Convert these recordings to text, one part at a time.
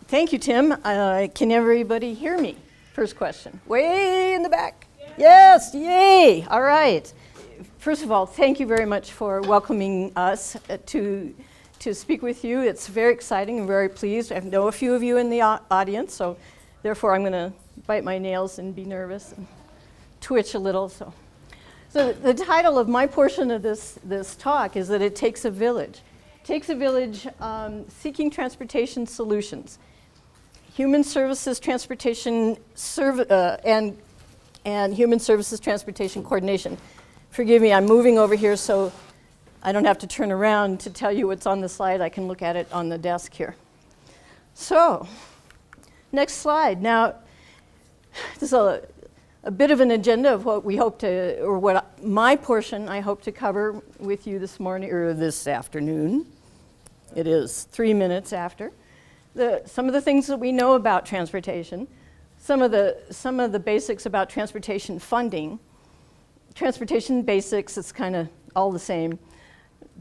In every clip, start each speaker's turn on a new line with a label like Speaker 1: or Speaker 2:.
Speaker 1: Thank you, Tim. Can everybody hear me? First question. Way in the back. Yes, yay. All right. First of all, thank you very much for welcoming us to speak with you. It's very exciting and very pleased. I know a few of you in the audience, so therefore I'm going to bite my nails and be nervous and twitch a little. So the title of my portion of this talk is that it takes a village. It takes a village seeking transportation solutions. Human services transportation and human services transportation coordination. Forgive me, I'm moving over here so I don't have to turn around to tell you what's on the slide. I can look at it on the desk here. So, next slide. Now, this is a bit of an agenda of what we hope to, or what my portion I hope to cover with you this morning, or this afternoon. It is 3 minutes after. Some of the things that we know about transportation, some of the basics about transportation funding. Transportation basics, it's kind of all the same.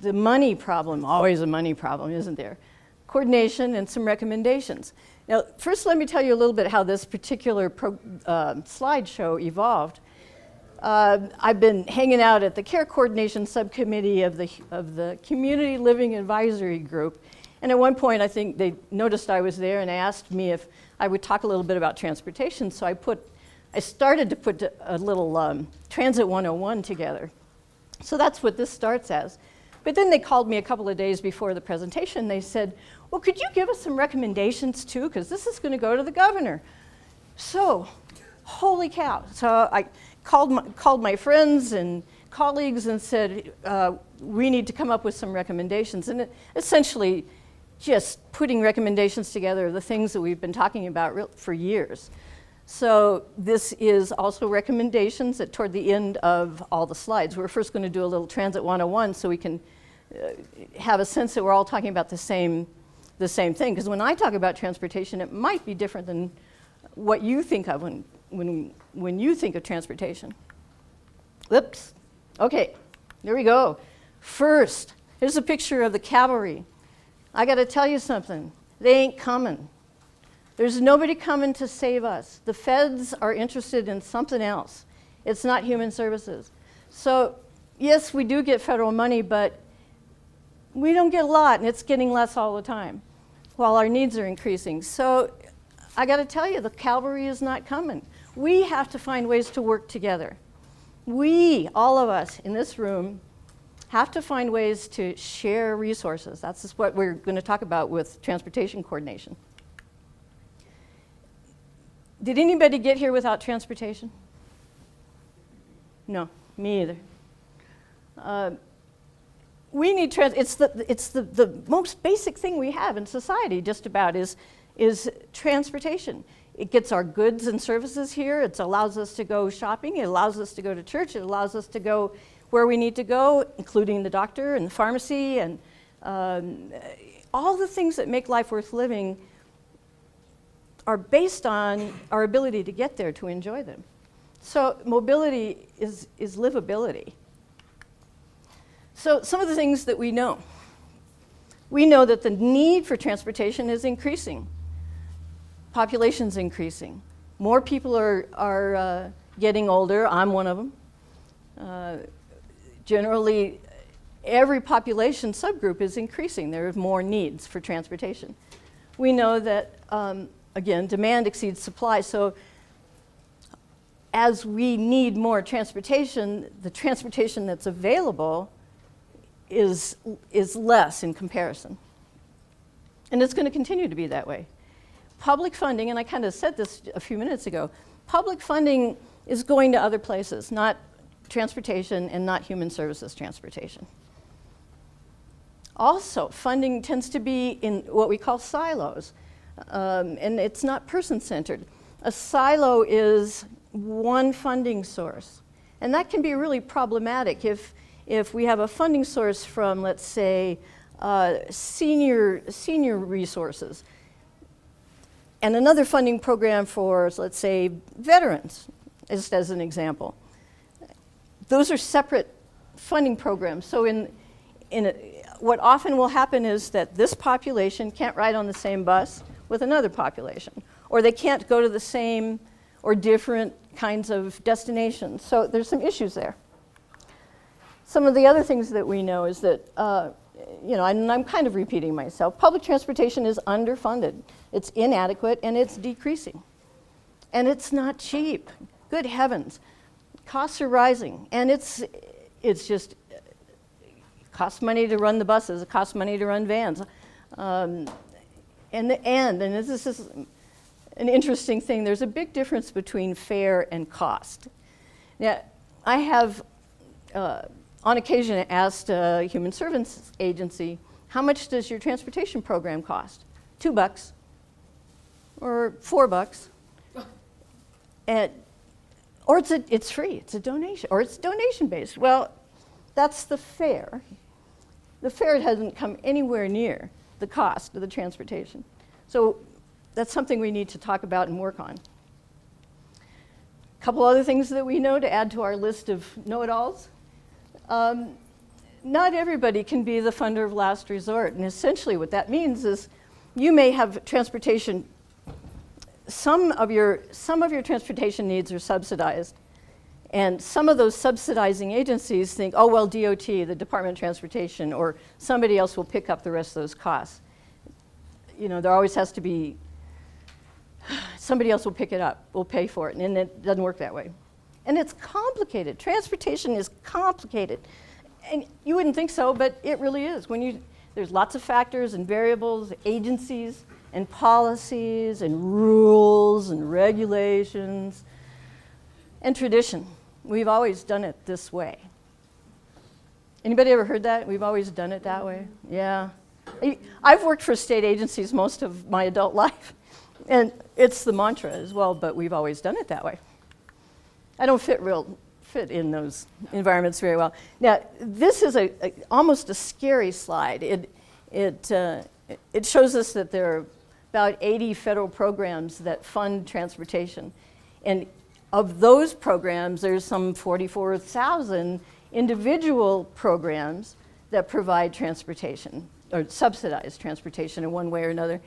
Speaker 1: The money problem, always a money problem, isn't there? Coordination and some recommendations. Now, first let me tell you a little bit how this particular slideshow evolved. I've been hanging out at the Care Coordination Subcommittee of the Community Living Advisory Group, and at one point I think they noticed I was there and asked me if I would talk a little bit about transportation, so I started to put a little Transit 101 together. So that's what this starts as. But then they called me a couple of days before the presentation. They said, well, could you give us some recommendations too? Because this is going to go to the governor. So, holy cow. So I called my friends and colleagues and said, we need to come up with some recommendations. And essentially, just putting recommendations together, the things that we've been talking about for years. So this is also recommendations that toward the end of all the slides. We're first going to do a little Transit 101 so we can have a sense that we're all talking about the same thing. Because when I talk about transportation, it might be different than what you think of when you think of transportation. Oops. Okay, there we go. First, here's a picture of the cavalry. I got to tell you something. They ain't coming. There's nobody coming to save us. The feds are interested in something else. It's not human services. So, yes, we do get federal money, but we don't get a lot, and it's getting less all the time, while our needs are increasing. So, I got to tell you, the cavalry is not coming. We have to find ways to work together. We, all of us in this room, have to find ways to share resources. That's just what we're going to talk about with transportation coordination. Did anybody get here without transportation? No, me either. We need it's the most basic thing we have in society, just about, is transportation. It gets our goods and services here. It allows us to go shopping. It allows us to go to church. It allows us to go where we need to go, including the doctor and the pharmacy and all the things that make life worth living are based on our ability to get there, to enjoy them. So mobility is livability. So some of the things that we know. We know that the need for transportation is increasing. Population's increasing. More people are getting older. I'm one of them. Generally, every population subgroup is increasing. There are more needs for transportation. We know that again, demand exceeds supply, so as we need more transportation, the transportation that's available is less in comparison. And it's going to continue to be that way. Public funding, and I kind of said this a few minutes ago, public funding is going to other places, not transportation and not human services transportation. Also, funding tends to be in what we call silos. And it's not person-centered. A silo is one funding source. And that can be really problematic if we have a funding source from, let's say, senior resources, and another funding program for, let's say, veterans, just as an example. Those are separate funding programs. So what often will happen is that this population can't ride on the same bus with another population, or they can't go to the same or different kinds of destinations. So there's some issues there. Some of the other things that we know is that, and I'm kind of repeating myself, public transportation is underfunded. It's inadequate and it's decreasing. And it's not cheap. Good heavens. Costs are rising, and it's just, costs money to run the buses, it costs money to run vans. And this is an interesting thing. There's a big difference between fare and cost. Now, I have, on occasion, asked a human services agency, how much does your transportation program cost? $2 or $4. Or it's free, it's a donation, or it's donation-based. Well, that's the fare. The fare hasn't come anywhere near the cost of the transportation. So that's something we need to talk about and work on. A couple other things that we know to add to our list of know-it-alls. Not everybody can be the funder of last resort, and essentially what that means is you may have transportation. Some of your transportation needs are subsidized, and some of those subsidizing agencies think, oh, well, DOT, the Department of Transportation, or somebody else will pick up the rest of those costs. There always has to be, somebody else will pick it up, will pay for it, and it doesn't work that way. And it's complicated. Transportation is complicated. And you wouldn't think so, but it really is. There's lots of factors and variables, agencies, and policies, and rules, and regulations, and tradition. We've always done it this way. Anybody ever heard that? We've always done it that way? Yeah. I've worked for state agencies most of my adult life, and it's the mantra as well, but we've always done it that way. I don't fit in those environments very well. Now, this is almost a scary slide. It shows us that there are about 80 federal programs that fund transportation. And of those programs, there's some 44,000 individual programs that provide transportation, or subsidize transportation in one way or another.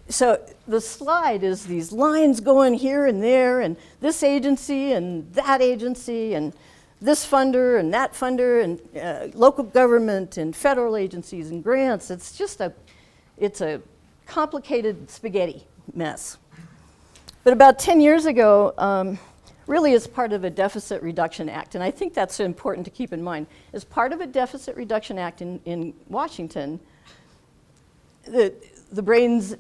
Speaker 1: So the slide is these lines going here and there, and this agency and this funder and that funder, and local government and federal agencies and grants. It's just it's a complicated spaghetti mess. But about 10 years ago, really as part of a Deficit Reduction Act, and I think that's important to keep in mind, as part of a Deficit Reduction Act in Washington, the brains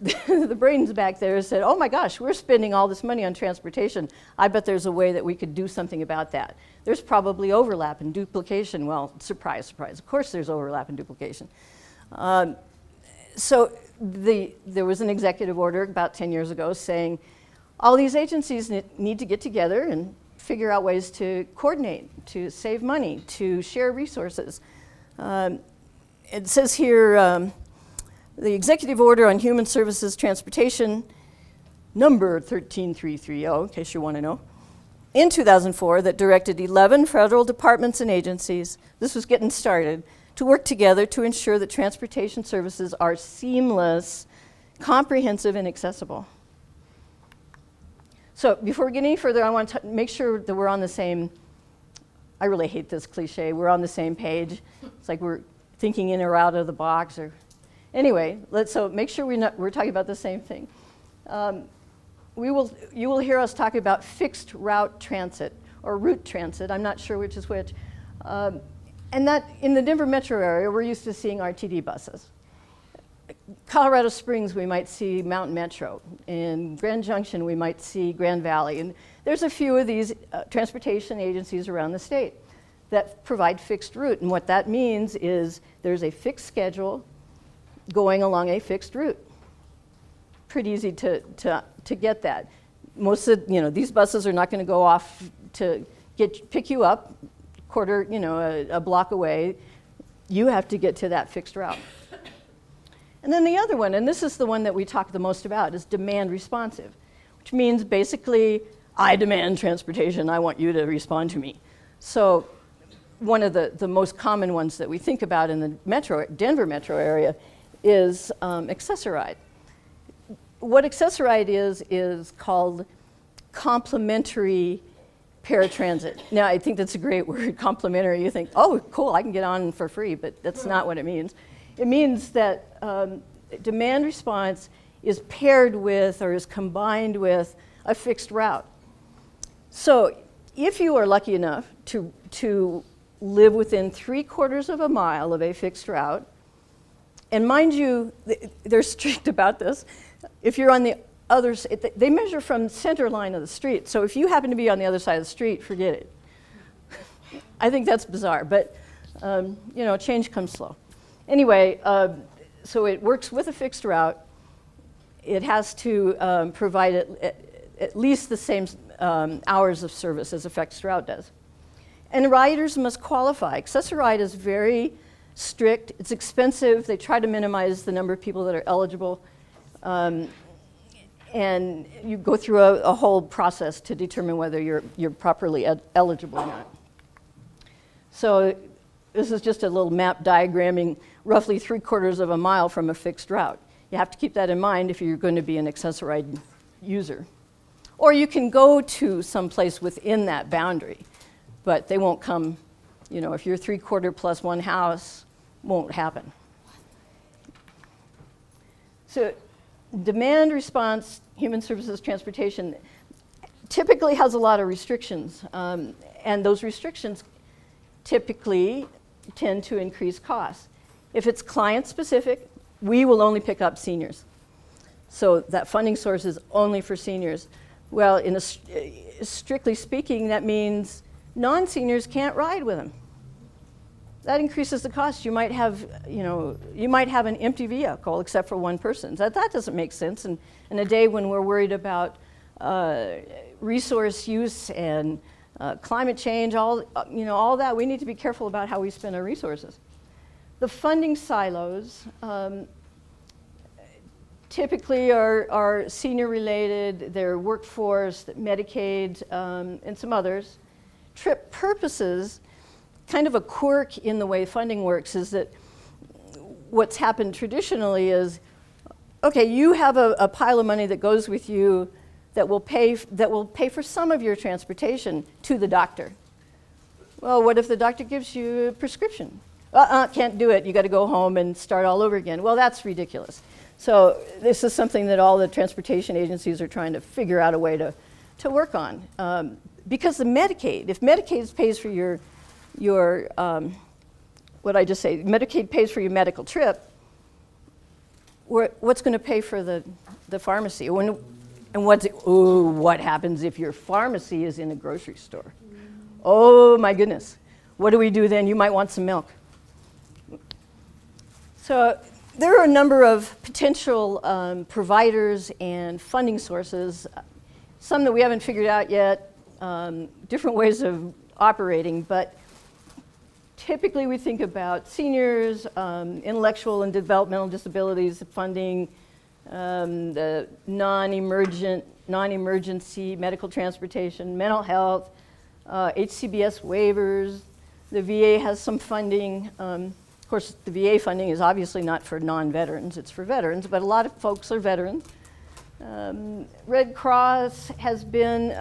Speaker 1: back there said, oh my gosh, we're spending all this money on transportation. I bet there's a way that we could do something about that. There's probably overlap and duplication. Well, surprise, surprise. Of course there's overlap and duplication. So there was an executive order about 10 years ago saying all these agencies need to get together and figure out ways to coordinate, to save money, to share resources. It says here, the Executive Order on Human Services Transportation, number 13330, in case you want to know, in 2004 that directed 11 federal departments and agencies, this was getting started, to work together to ensure that transportation services are seamless, comprehensive, and accessible. So before we get any further, I want to make sure that we're on the same, I really hate this cliche, we're on the same page. It's like we're thinking in or out of the box, or anyway, so make sure we're talking about the same thing. You will hear us talk about fixed route transit, or route transit, I'm not sure which is which. And that, in the Denver metro area, we're used to seeing RTD buses. Colorado Springs, we might see Mountain Metro. In Grand Junction, we might see Grand Valley. And there's a few of these transportation agencies around the state that provide fixed route. And what that means is there's a fixed schedule going along a fixed route. Pretty easy to get that. Most of, these buses are not going to go off to pick you up a block away. You have to get to that fixed route. And then the other one, and this is the one that we talk the most about, is demand responsive, which means basically, I demand transportation, I want you to respond to me. So one of the most common ones that we think about in the Denver metro area is Access-a-Ride. what Access-a-Ride is called complementary paratransit. Now, I think that's a great word, complementary. You think, oh, cool, I can get on for free, but that's not what it means. It means that demand response is paired with or is combined with a fixed route. So if you are lucky enough to live within 3/4 of a mile of a fixed route, and mind you, they're strict about this. If you're on the other side, they measure from center line of the street. So if you happen to be on the other side of the street, forget it. I think that's bizarre, but you know, change comes slow. Anyway, so it works with a fixed route. It has to provide at least the same hours of service as a fixed route does. And riders must qualify. Access-a-Ride is very strict. It's expensive. They try to minimize the number of people that are eligible. And you go through a whole process to determine whether you're properly eligible or not. So this is just a little map diagramming roughly 3/4 of a mile from a fixed route. You have to keep that in mind if you're going to be an Access-a-Ride user. Or you can go to some place within that boundary, but they won't come, you know, if you're 3/4 plus one house, won't happen. So demand response, human services transportation, typically has a lot of restrictions, and those restrictions typically tend to increase costs. If it's client specific, we will only pick up seniors. So that funding source is only for seniors. Well, strictly speaking, that means non-seniors can't ride with them. That increases the cost. You might have, you know, you might have an empty vehicle except for one person. That doesn't make sense. And in a day when we're worried about resource use and climate change, all that, we need to be careful about how we spend our resources. The funding silos typically are senior related. They're workforce, Medicaid, and some others. Trip purposes, kind of a quirk in the way funding works is that what's happened traditionally is, okay, you have a pile of money that goes with you that will pay for some of your transportation to the doctor. Well, what if the doctor gives you a prescription? Can't do it. You got to go home and start all over again. Well, that's ridiculous. So this is something that all the transportation agencies are trying to figure out a way to work on. Because the Medicaid, if Medicaid pays for your what I just say, Medicaid pays for your medical trip, what's going to pay for the pharmacy? What happens if your pharmacy is in a grocery store? Oh my goodness. What do we do then? You might want some milk. So there are a number of potential providers and funding sources, some that we haven't figured out yet, different ways of operating, but typically we think about seniors, intellectual and developmental disabilities funding, the non-emergency medical transportation, mental health, HCBS waivers. The VA has some funding. Of course, the VA funding is obviously not for non-veterans, it's for veterans, but a lot of folks are veterans. Red Cross has been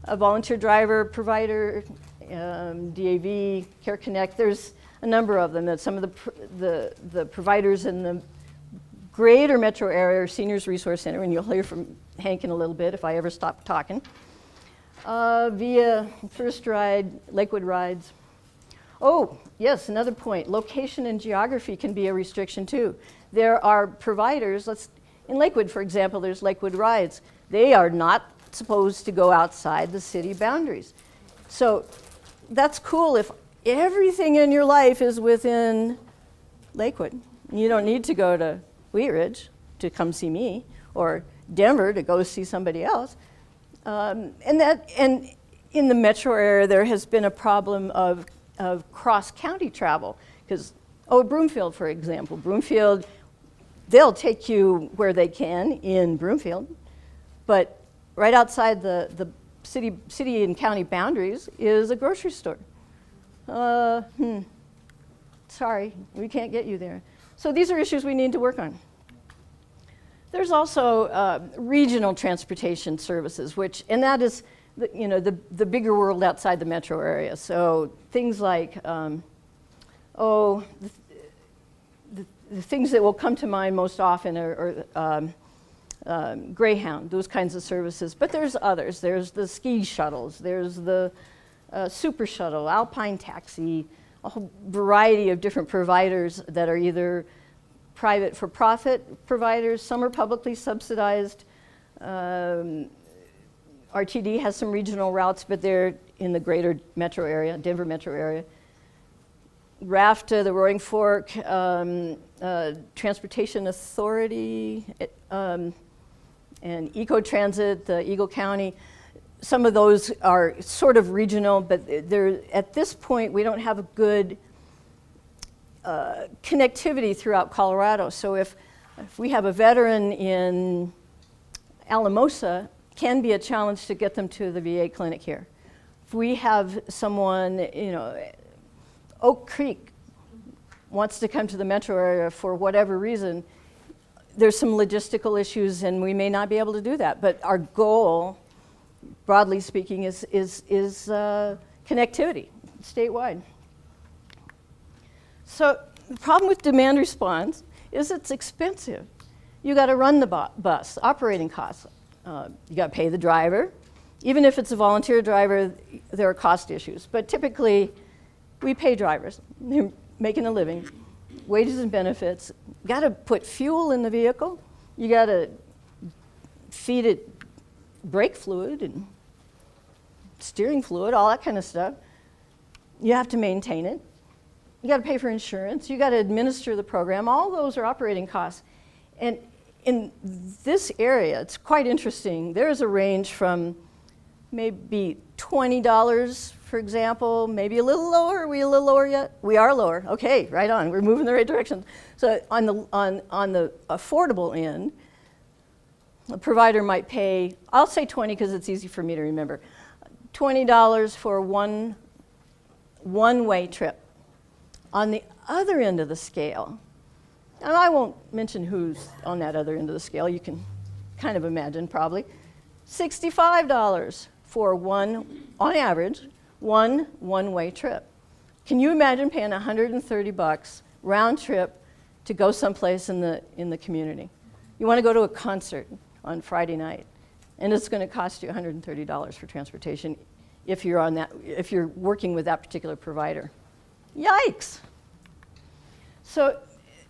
Speaker 1: a volunteer driver provider, DAV, Care Connect. There's a number of them. That some of the providers in the greater metro area are Seniors Resource Center, and you'll hear from Hank in a little bit if I ever stop talking. Via First Ride, Lakewood Rides. Oh, yes, another point. Location and geography can be a restriction too. There are providers, in Lakewood, for example, there's Lakewood Rides. They are not supposed to go outside the city boundaries. So that's cool if everything in your life is within Lakewood. You don't need to go to Wheat Ridge to come see me, or Denver to go see somebody else. And in the metro area, there has been a problem of cross-county travel. Because, Broomfield, for example. Broomfield, they'll take you where they can in Broomfield, but right outside the city and county boundaries is a grocery store. Sorry, we can't get you there. So these are issues we need to work on. There's also regional transportation services, and that is the bigger world outside the metro area. So things like, the things that will come to mind most often are Greyhound, those kinds of services. But there's others. There's the ski shuttles. There's the Super Shuttle, Alpine Taxi, a whole variety of different providers that are either private for-profit providers. Some are publicly subsidized. RTD has some regional routes, but they're in the greater metro area, Denver metro area. RAFTA, the Roaring Fork, Transportation Authority, and Ecotransit, the Eagle County. Some of those are sort of regional, but at this point, we don't have a good connectivity throughout Colorado. So if we have a veteran in Alamosa, can be a challenge to get them to the VA clinic here. If we have someone, Oak Creek wants to come to the metro area for whatever reason, there's some logistical issues and we may not be able to do that. But our goal, broadly speaking, is connectivity statewide. So the problem with demand response is it's expensive. You got to run the bus, operating costs. You got to pay the driver. Even if it's a volunteer driver, there are cost issues. But typically, we pay drivers. They're making a living. Wages and benefits. You got to put fuel in the vehicle. You got to feed it brake fluid and steering fluid, all that kind of stuff. You have to maintain it. You got to pay for insurance. You got to administer the program. All those are operating costs. And in this area, it's quite interesting. There's a range from maybe $20, for example, maybe a little lower. Are we a little lower yet? We are lower. Okay, right on. We're moving in the right direction. So on the affordable end, a provider might pay, I'll say 20 because it's easy for me to remember, $20 for one-way trip. On the other end of the scale, and I won't mention who's on that other end of the scale, you can kind of imagine probably, $65 for on average, one-way trip. Can you imagine paying $130 round trip to go someplace in the community? You want to go to a concert on Friday night, and it's going to cost you $130 for transportation if you're working with that particular provider. Yikes! So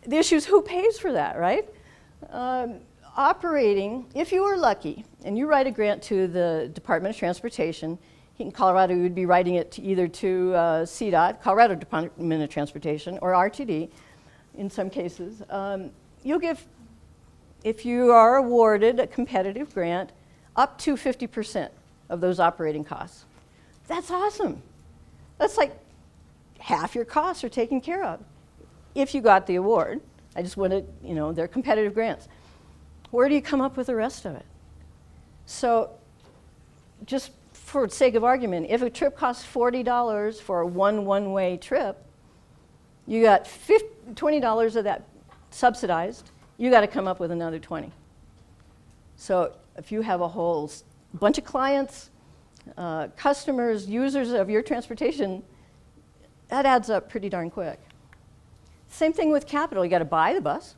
Speaker 1: the issue is who pays for that, right? Operating, if you were lucky, and you write a grant to the Department of Transportation, in Colorado you would be writing it either to CDOT, Colorado Department of Transportation, or RTD in some cases. You'll give, if you are awarded a competitive grant, up to 50% of those operating costs. That's awesome. That's like half your costs are taken care of if you got the award. I just wanted, they're competitive grants. Where do you come up with the rest of it? So just for the sake of argument, if a trip costs $40 for a one-way trip, you got $20 of that subsidized, you got to come up with another 20. So if you have a whole bunch of clients, customers, users of your transportation, that adds up pretty darn quick. Same thing with capital. You got to buy the bus.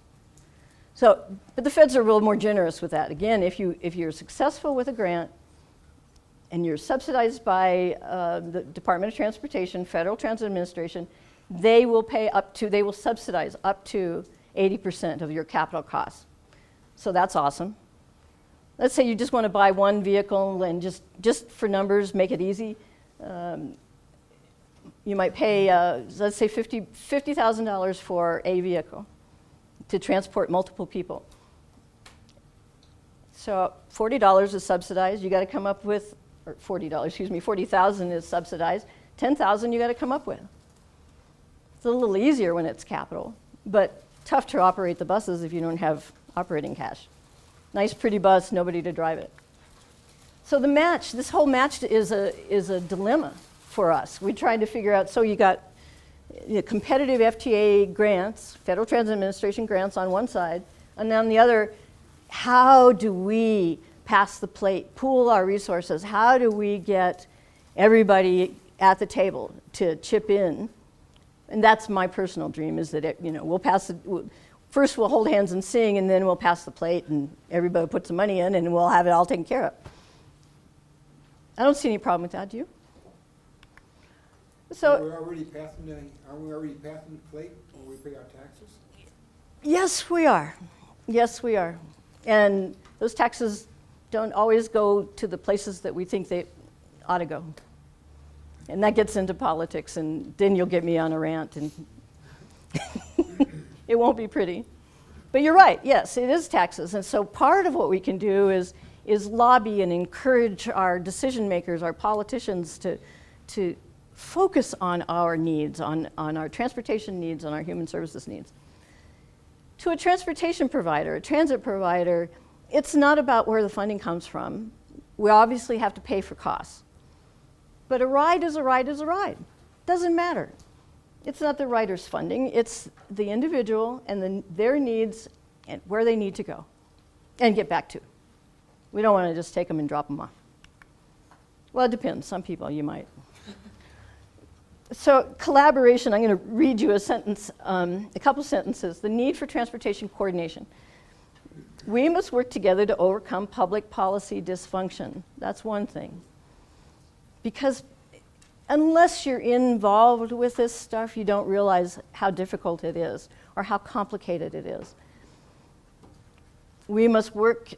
Speaker 1: So, but the feds are a little more generous with that. Again, if you're successful with a grant and you're subsidized by the Department of Transportation, Federal Transit Administration, they will subsidize up to 80% of your capital costs. So that's awesome. Let's say you just want to buy one vehicle and just for numbers, make it easy. You might pay, let's say $50,000 for a vehicle to transport multiple people. So $40 is subsidized. You got to come up with, or $40,000 is subsidized. $10,000 you got to come up with. It's a little easier when it's capital, but tough to operate the buses if you don't have operating cash. Nice, pretty bus, nobody to drive it. So the match, this whole match is a dilemma for us. We tried to figure out, so you got competitive FTA grants, Federal Transit Administration grants on one side, and on the other, how do we pass the plate, pool our resources? How do we get everybody at the table to chip in? And that's my personal dream, is that we'll pass first we'll hold hands and sing, and then we'll pass the plate, and everybody puts the money in, and we'll have it all taken care of. I don't see any problem with that, do you? So,
Speaker 2: Are we already passing the plate when we pay our taxes?
Speaker 1: yes, we are. Yes, we are. And those taxes don't always go to the places that we think they ought to go. And that gets into politics, and then you'll get me on a rant, and it won't be pretty. But you're right, yes, it is taxes. And so part of what we can do is lobby and encourage our decision makers, our politicians, to focus on our needs, on our transportation needs, on our human services needs. To a transportation provider, a transit provider, it's not about where the funding comes from. We obviously have to pay for costs. But a ride is a ride is a ride. Doesn't matter. It's not the rider's funding, it's the individual and their needs and where they need to go and get back to. We don't want to just take them and drop them off. Well, it depends. Some people you might. So collaboration, I'm going to read you a sentence, a couple sentences. The need for transportation coordination. We must work together to overcome public policy dysfunction. That's one thing. Because unless you're involved with this stuff, you don't realize how difficult it is or how complicated it is. We must work,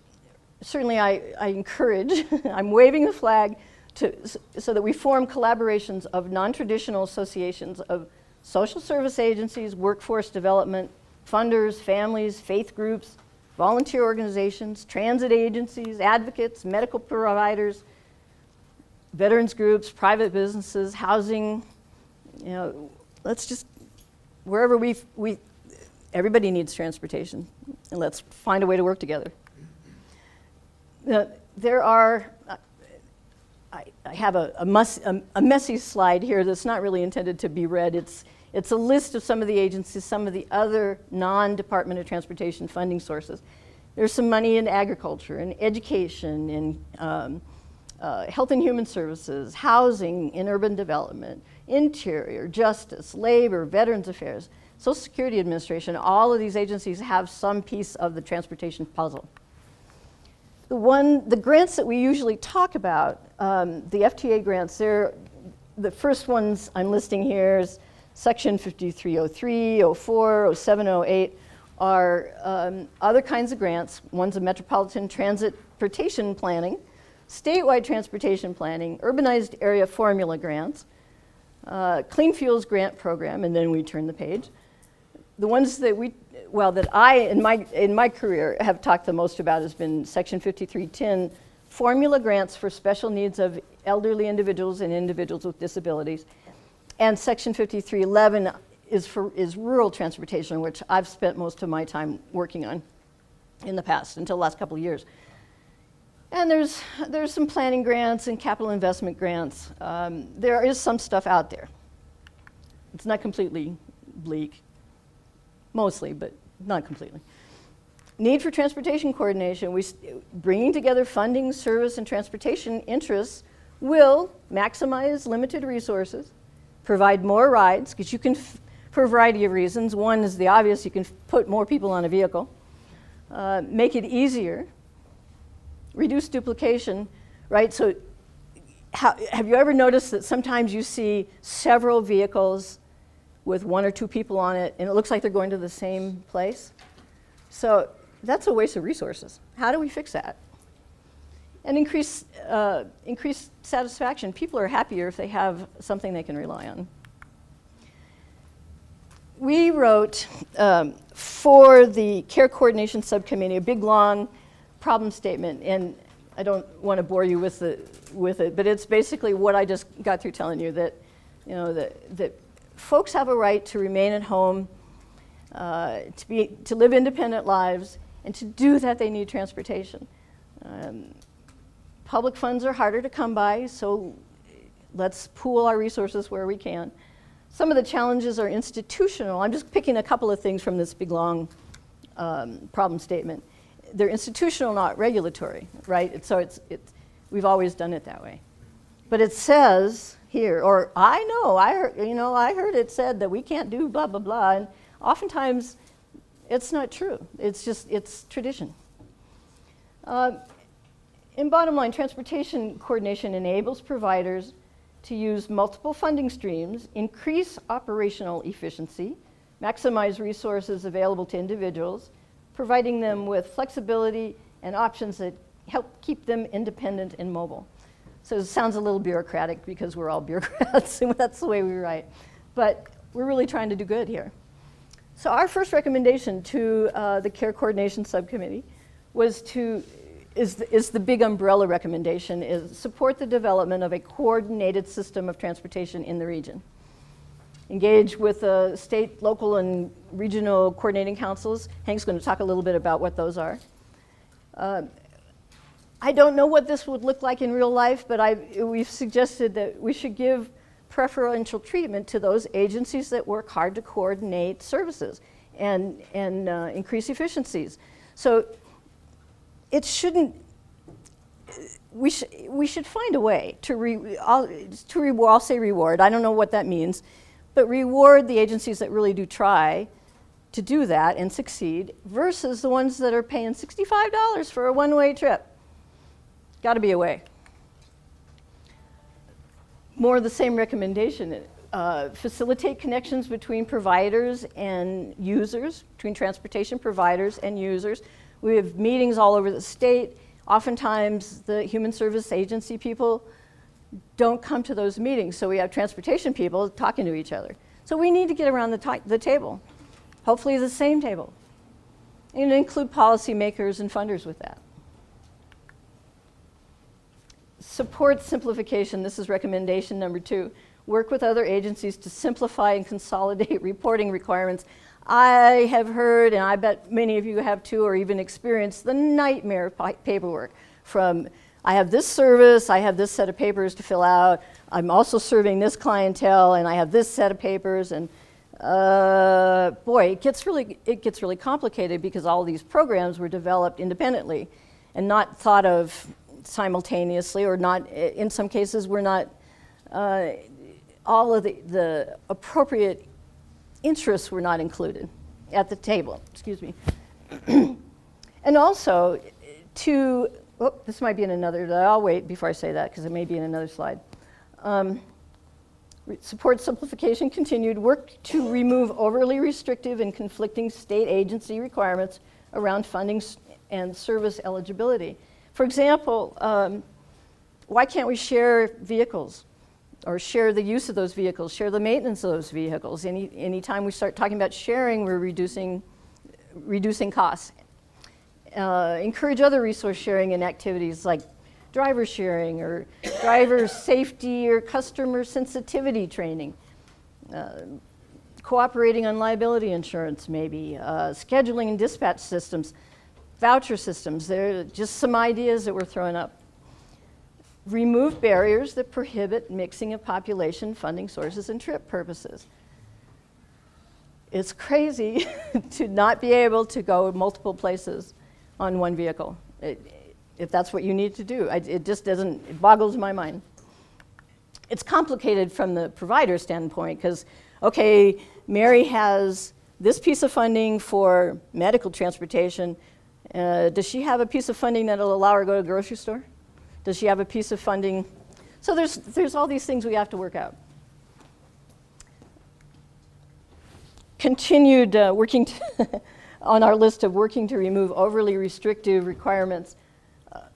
Speaker 1: certainly I encourage, I'm waving the flag so that we form collaborations of non-traditional associations of social service agencies, workforce development, funders, families, faith groups, volunteer organizations, transit agencies, advocates, medical providers, veterans groups, private businesses, housing, let's just, wherever everybody needs transportation, and let's find a way to work together. There are, I have a messy slide here that's not really intended to be read. It's a list of some of the agencies, some of the other non-Department of Transportation funding sources. There's some money in agriculture and education, in health and human services, housing and urban development, interior, justice, labor, veterans affairs, Social Security Administration. All of these agencies have some piece of the transportation puzzle. The grants that we usually talk about, the FTA grants, the first ones I'm listing here is Section 5303, 04, 07, 08 are other kinds of grants. One's a metropolitan transportation planning, statewide transportation planning, urbanized area formula grants, clean fuels grant program, and then we turn the page. The ones that I, in my career, have talked the most about has been Section 5310, formula grants for special needs of elderly individuals and individuals with disabilities. And Section 5311 is rural transportation, which I've spent most of my time working on in the past, until the last couple of years. And there's some planning grants and capital investment grants. There is some stuff out there. It's not completely bleak, mostly, but not completely. Need for transportation coordination. Bringing together funding, service, and transportation interests will maximize limited resources, provide more rides, because you can, for a variety of reasons. One is the obvious, you can put more people on a vehicle, make it easier, reduce duplication, right? So have you ever noticed that sometimes you see several vehicles with one or two people on it, and it looks like they're going to the same place? So that's a waste of resources. How do we fix that? And increase satisfaction. People are happier if they have something they can rely on. We wrote for the Care Coordination Subcommittee a big, long problem statement, and I don't want to bore you with it, but it's basically what I just got through telling you, that that folks have a right to remain at home, to live independent lives, and to do that they need transportation. Public funds are harder to come by, so let's pool our resources where we can. Some of the challenges are institutional. I'm just picking a couple of things from this big long problem statement. they're institutional, not regulatory, right? So we've always done it that way. But it says here, or I heard it said that we can't do blah, blah, blah, and oftentimes it's not true. It's tradition. In bottom line, transportation coordination enables providers to use multiple funding streams, increase operational efficiency, maximize resources available to individuals, providing them with flexibility and options that help keep them independent and mobile. So it sounds a little bureaucratic because we're all bureaucrats and that's the way we write. But we're really trying to do good here. So our first recommendation to the Care Coordination Subcommittee is the big umbrella recommendation, is support the development of a coordinated system of transportation in the region. Engage with state, local, and regional coordinating councils. Hank's going to talk a little bit about what those are. I don't know what this would look like in real life, but we've suggested that we should give preferential treatment to those agencies that work hard to coordinate services and increase efficiencies. So it shouldn't. We should find a way to I'll say reward. I don't know what that means, but reward the agencies that really do try to do that and succeed versus the ones that are paying $65 for a one-way trip. Got to be a way. More of the same recommendation. Facilitate connections between providers and users, between transportation providers and users. We have meetings all over the state. Oftentimes, the human service agency people don't come to those meetings, so we have transportation people talking to each other. So we need to get around the table, hopefully the same table, and include policymakers and funders with that. Support simplification. This is recommendation number 2. Work with other agencies to simplify and consolidate reporting requirements. I have heard, and I bet many of you have too, or even experienced the nightmare of paperwork from, I have this service, I have this set of papers to fill out, I'm also serving this clientele, and I have this set of papers, and boy, it gets really complicated because all these programs were developed independently and not thought of simultaneously, or not, in some cases, were not all of the appropriate interests were not included at the table, excuse me. And also this might be in another, I'll wait before I say that because it may be in another slide. Support simplification continued, work to remove overly restrictive and conflicting state agency requirements around funding and service eligibility. For example, why can't we share vehicles or share the use of those vehicles, share the maintenance of those vehicles? Anytime we start talking about sharing, we're reducing costs. Encourage other resource sharing and activities like driver sharing or driver safety or customer sensitivity training. Cooperating on liability insurance maybe, scheduling and dispatch systems, voucher systems. They're just some ideas that we're throwing up. Remove barriers that prohibit mixing of population, funding sources, and trip purposes. It's crazy to not be able to go multiple places on one vehicle, if that's what you need to do. It boggles my mind. It's complicated from the provider standpoint because, okay, Mary has this piece of funding for medical transportation. Does she have a piece of funding that'll allow her to go to the grocery store? Does she have a piece of funding? So there's all these things we have to work out. Continued working on our list of working to remove overly restrictive requirements.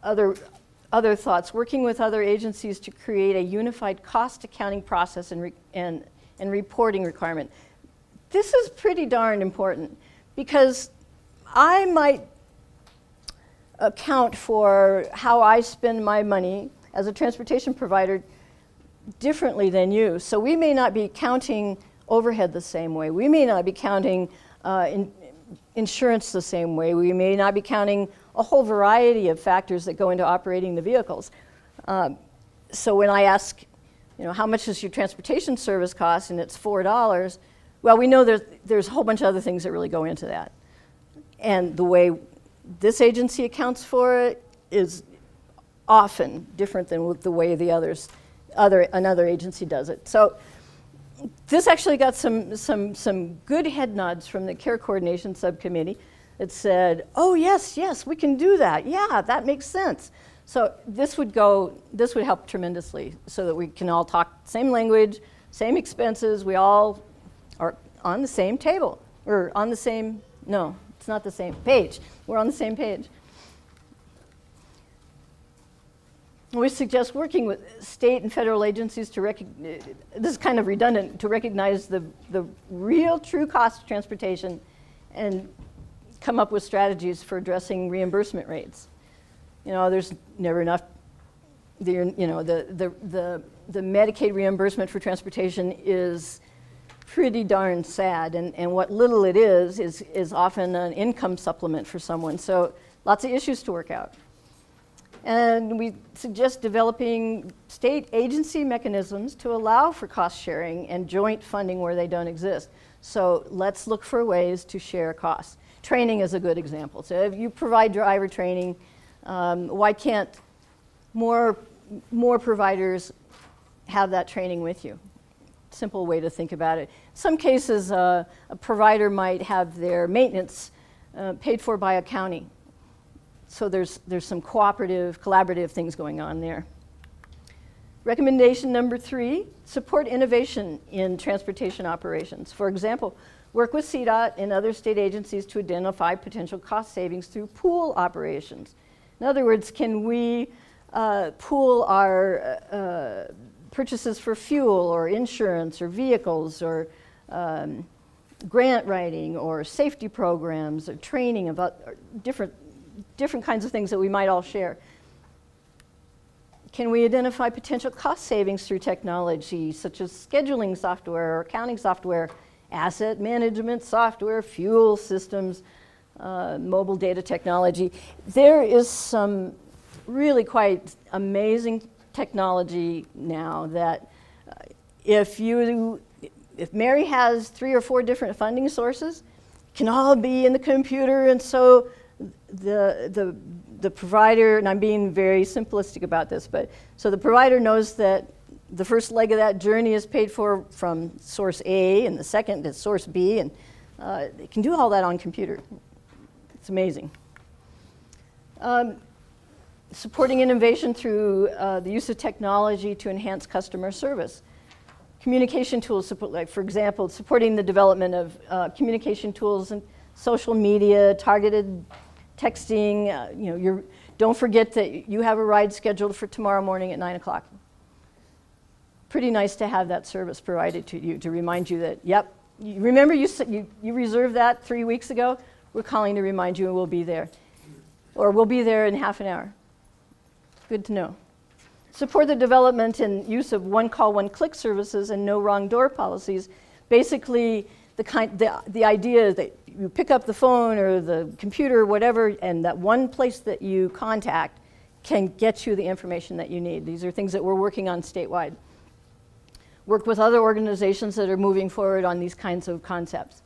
Speaker 1: Other thoughts, working with other agencies to create a unified cost accounting process and reporting requirement. This is pretty darn important because I might account for how I spend my money as a transportation provider differently than you. So we may not be counting overhead the same way. We may not be counting insurance the same way. We may not be counting a whole variety of factors that go into operating the vehicles. So when I ask, how much does your transportation service cost, and it's $4, well, we know there's a whole bunch of other things that really go into that. And the way this agency accounts for it is often different than with the way the another agency does it. So this actually got some good head nods from the care coordination subcommittee that said, oh yes, we can do that. Yeah, that makes sense. So this would help tremendously so that we can all talk same language, same expenses, we all are on the same table, or on the same, no, it's not the same page. We're on the same page. We suggest working with state and federal agencies to recognize, this is kind of redundant, to recognize the real true cost of transportation and come up with strategies for addressing reimbursement rates. You know, there's never enough, the Medicaid reimbursement for transportation is pretty darn sad, and what little it is often an income supplement for someone. So lots of issues to work out. And we suggest developing state agency mechanisms to allow for cost sharing and joint funding where they don't exist. So let's look for ways to share costs. Training is a good example. So if you provide driver training, why can't more providers have that training with you? Simple way to think about it. In some cases, a provider might have their maintenance paid for by a county. So there's some collaborative things going on there. Recommendation number 3, support innovation in transportation operations. For example, work with CDOT and other state agencies to identify potential cost savings through pool operations. In other words, can we pool our purchases for fuel or insurance or vehicles or grant writing or safety programs or training about different kinds of things that we might all share. Can we identify potential cost savings through technology, such as scheduling software or accounting software, asset management software, fuel systems, mobile data technology? There is some really quite amazing technology now that if Mary has 3 or 4 different funding sources, can all be in the computer, and so the provider, and I'm being very simplistic about this, but so the provider knows that the first leg of that journey is paid for from source A, and the second is source B, and they can do all that on computer. It's amazing. Supporting innovation through the use of technology to enhance customer service. Communication tools, like for example, supporting the development of communication tools and social media, targeted texting. Don't forget that you have a ride scheduled for tomorrow morning at 9 o'clock. Pretty nice to have that service provided to you to remind you that, yep, you remember you reserved that 3 weeks ago? We're calling to remind you and we'll be there. Or we'll be there in half an hour. Good to know. Support the development and use of one-call, one-click services and no wrong door policies. Basically, the idea is that you pick up the phone or the computer or whatever, and that one place that you contact can get you the information that you need. These are things that we're working on statewide. Work with other organizations that are moving forward on these kinds of concepts.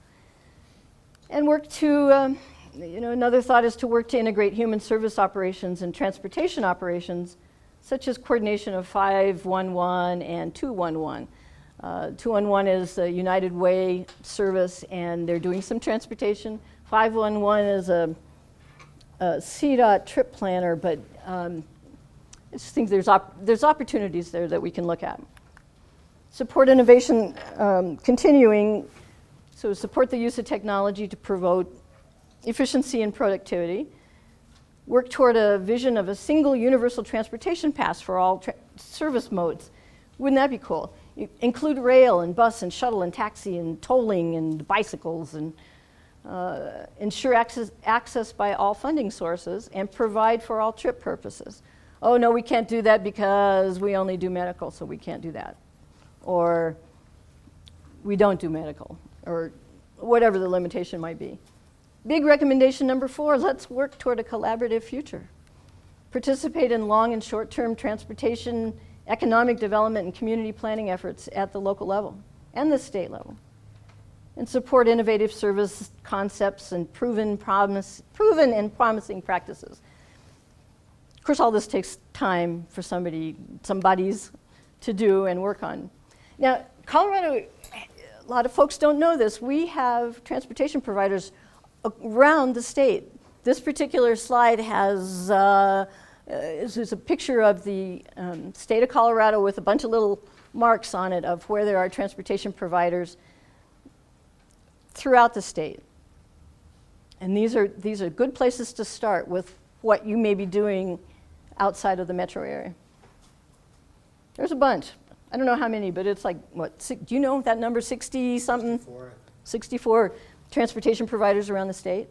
Speaker 1: And work to, another thought is to work to integrate human service operations and transportation operations, such as coordination of 511 and 211. 211 is the United Way service, and they're doing some transportation. 511 is a CDOT trip planner, but I just think there's opportunities there that we can look at. Support innovation continuing, so support the use of technology to promote efficiency and productivity. Work toward a vision of a single universal transportation pass for all service modes. Wouldn't that be cool? Include rail and bus and shuttle and taxi and tolling and bicycles, and ensure access by all funding sources and provide for all trip purposes. Oh no, we can't do that because we only do medical, so we can't do that. Or we don't do medical, or whatever the limitation might be. Big recommendation number 4, let's work toward a collaborative future. Participate in long and short-term transportation, economic development, and community planning efforts at the local level and the state level. and support innovative service concepts and proven and promising practices. Of course, all this takes time for somebody's to do and work on. Now, Colorado, a lot of folks don't know this. We have transportation providers around the state. This particular slide has is a picture of the state of Colorado with a bunch of little marks on it of where there are transportation providers throughout the state. And these are good places to start with what you may be doing outside of the metro area. There's a bunch. I don't know how many, but it's like, what, do you know that number, 60-something? 64 transportation providers around the state.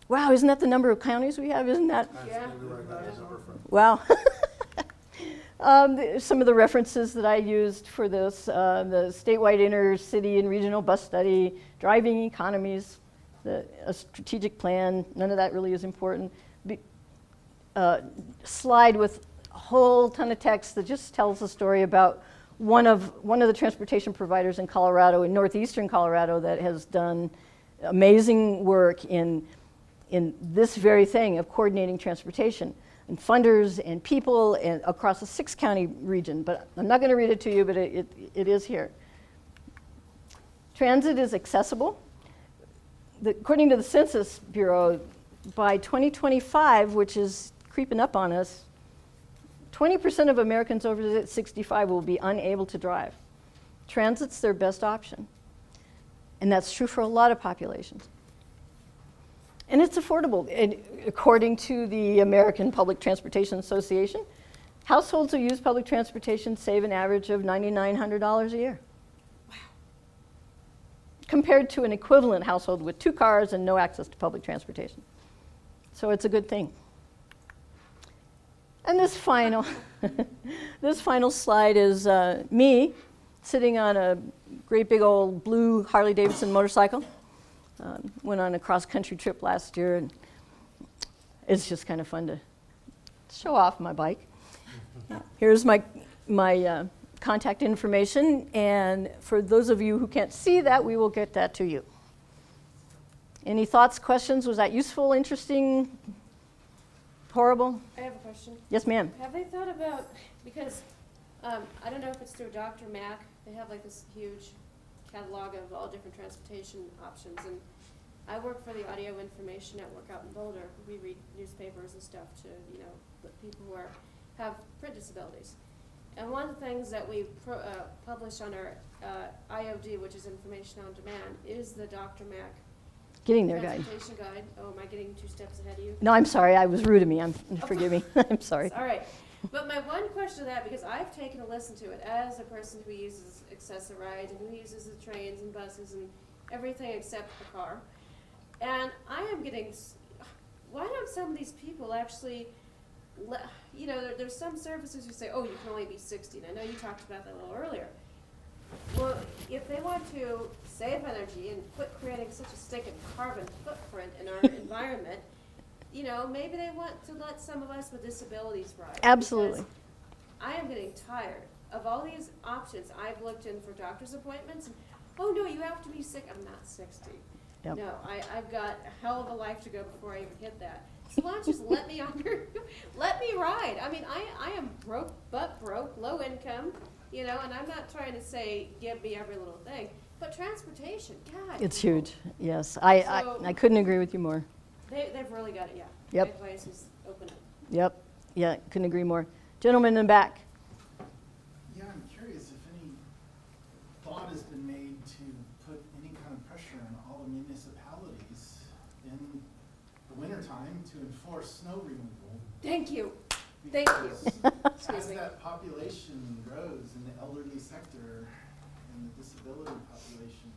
Speaker 1: Wow, isn't that the number of counties we have? Isn't that?
Speaker 2: Yeah.
Speaker 1: Wow. Some of the references that I used for this, the statewide inner city and regional bus study, driving economies, a strategic plan, none of that really is important. Slide with a whole ton of text that just tells the story about one of the transportation providers in Colorado, in northeastern Colorado, that has done amazing work in this very thing of coordinating transportation and funders and people and across a 6-county region. But I'm not going to read it to you, but it is here. Transit is accessible. According to the Census Bureau, by 2025, which is creeping up on us, 20% of Americans over 65 will be unable to drive. Transit's their best option. And that's true for a lot of populations. And it's affordable. And according to the American Public Transportation Association, households who use public transportation save an average of $9,900 a year. Wow. Compared to an equivalent household with 2 cars and no access to public transportation. So it's a good thing. And this final slide is me sitting on a great big old blue Harley-Davidson motorcycle. Went on a cross-country trip last year, and it's just kind of fun to show off my bike. Here's my contact information, and for those of you who can't see that, we will get that to you. Any thoughts, questions? Was that useful, interesting, horrible?
Speaker 3: I have a question.
Speaker 1: Yes, ma'am.
Speaker 3: Have they thought about, because I don't know if it's through Dr. Mack, they have like this huge catalog of all different transportation options, and I work for the Audio Information Network out in Boulder. We read newspapers and stuff to, the people who have print disabilities. And one of the things that we publish on our IOD, which is Information on Demand, is the Dr. Mack
Speaker 1: Getting there guide.
Speaker 3: Transportation Guide. Oh, am I getting 2 steps ahead of you?
Speaker 1: No, I'm sorry. I was rude to me. Forgive me. I'm sorry.
Speaker 3: All right. But my one question to that, because I've taken a listen to it as a person who uses Access-a-Ride and who uses the trains and buses and everything except the car. And I am getting, why don't some of these people actually, there's some services who say, oh, you can only be 60. And I know you talked about that a little earlier. Well, if they want to save energy and quit creating such a stinking carbon footprint in our environment, maybe they want to let some of us with disabilities ride.
Speaker 1: Absolutely.
Speaker 3: I am getting tired of all these options. I've looked in for doctor's appointments, and, oh no, you have to be sick. I'm not 60.
Speaker 1: Yep.
Speaker 3: No, I've got a hell of a life to go before I even hit that. So why don't you just let me let me ride? I mean, I am broke, low income, and I'm not trying to say give me every little thing, but transportation, God.
Speaker 1: It's huge. Yes, I couldn't agree with you more.
Speaker 3: They've really got it, yeah.
Speaker 1: Yep.
Speaker 3: My advice is open up.
Speaker 1: Yep. Yeah, couldn't agree more. Gentleman in the back.
Speaker 4: Yeah, I'm curious if any thought has been made to put any kind of pressure on all the municipalities in the wintertime to enforce snow removal.
Speaker 3: Thank you. Thank you.
Speaker 4: Because
Speaker 3: Excuse
Speaker 4: as
Speaker 3: me.
Speaker 4: that population grows in the elderly sector and the disability population,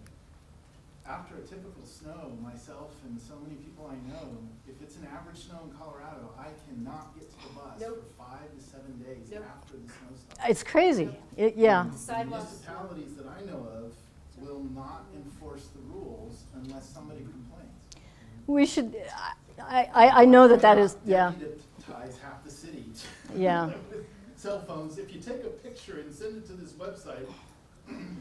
Speaker 4: after a typical snow, myself and so many people I know, if it's an average snow in Colorado, I cannot get to the bus
Speaker 3: Nope.
Speaker 4: for 5 to 7 days
Speaker 3: Nope.
Speaker 4: after the snow stops.
Speaker 1: It's crazy. Yeah.
Speaker 4: The
Speaker 3: Sidewalks.
Speaker 4: municipalities that I know of will not enforce the rules unless somebody complains.
Speaker 1: We should, I know that is, yeah.
Speaker 4: Deputize half the city.
Speaker 1: Yeah.
Speaker 4: With cell phones, if you take a picture and send it to this website,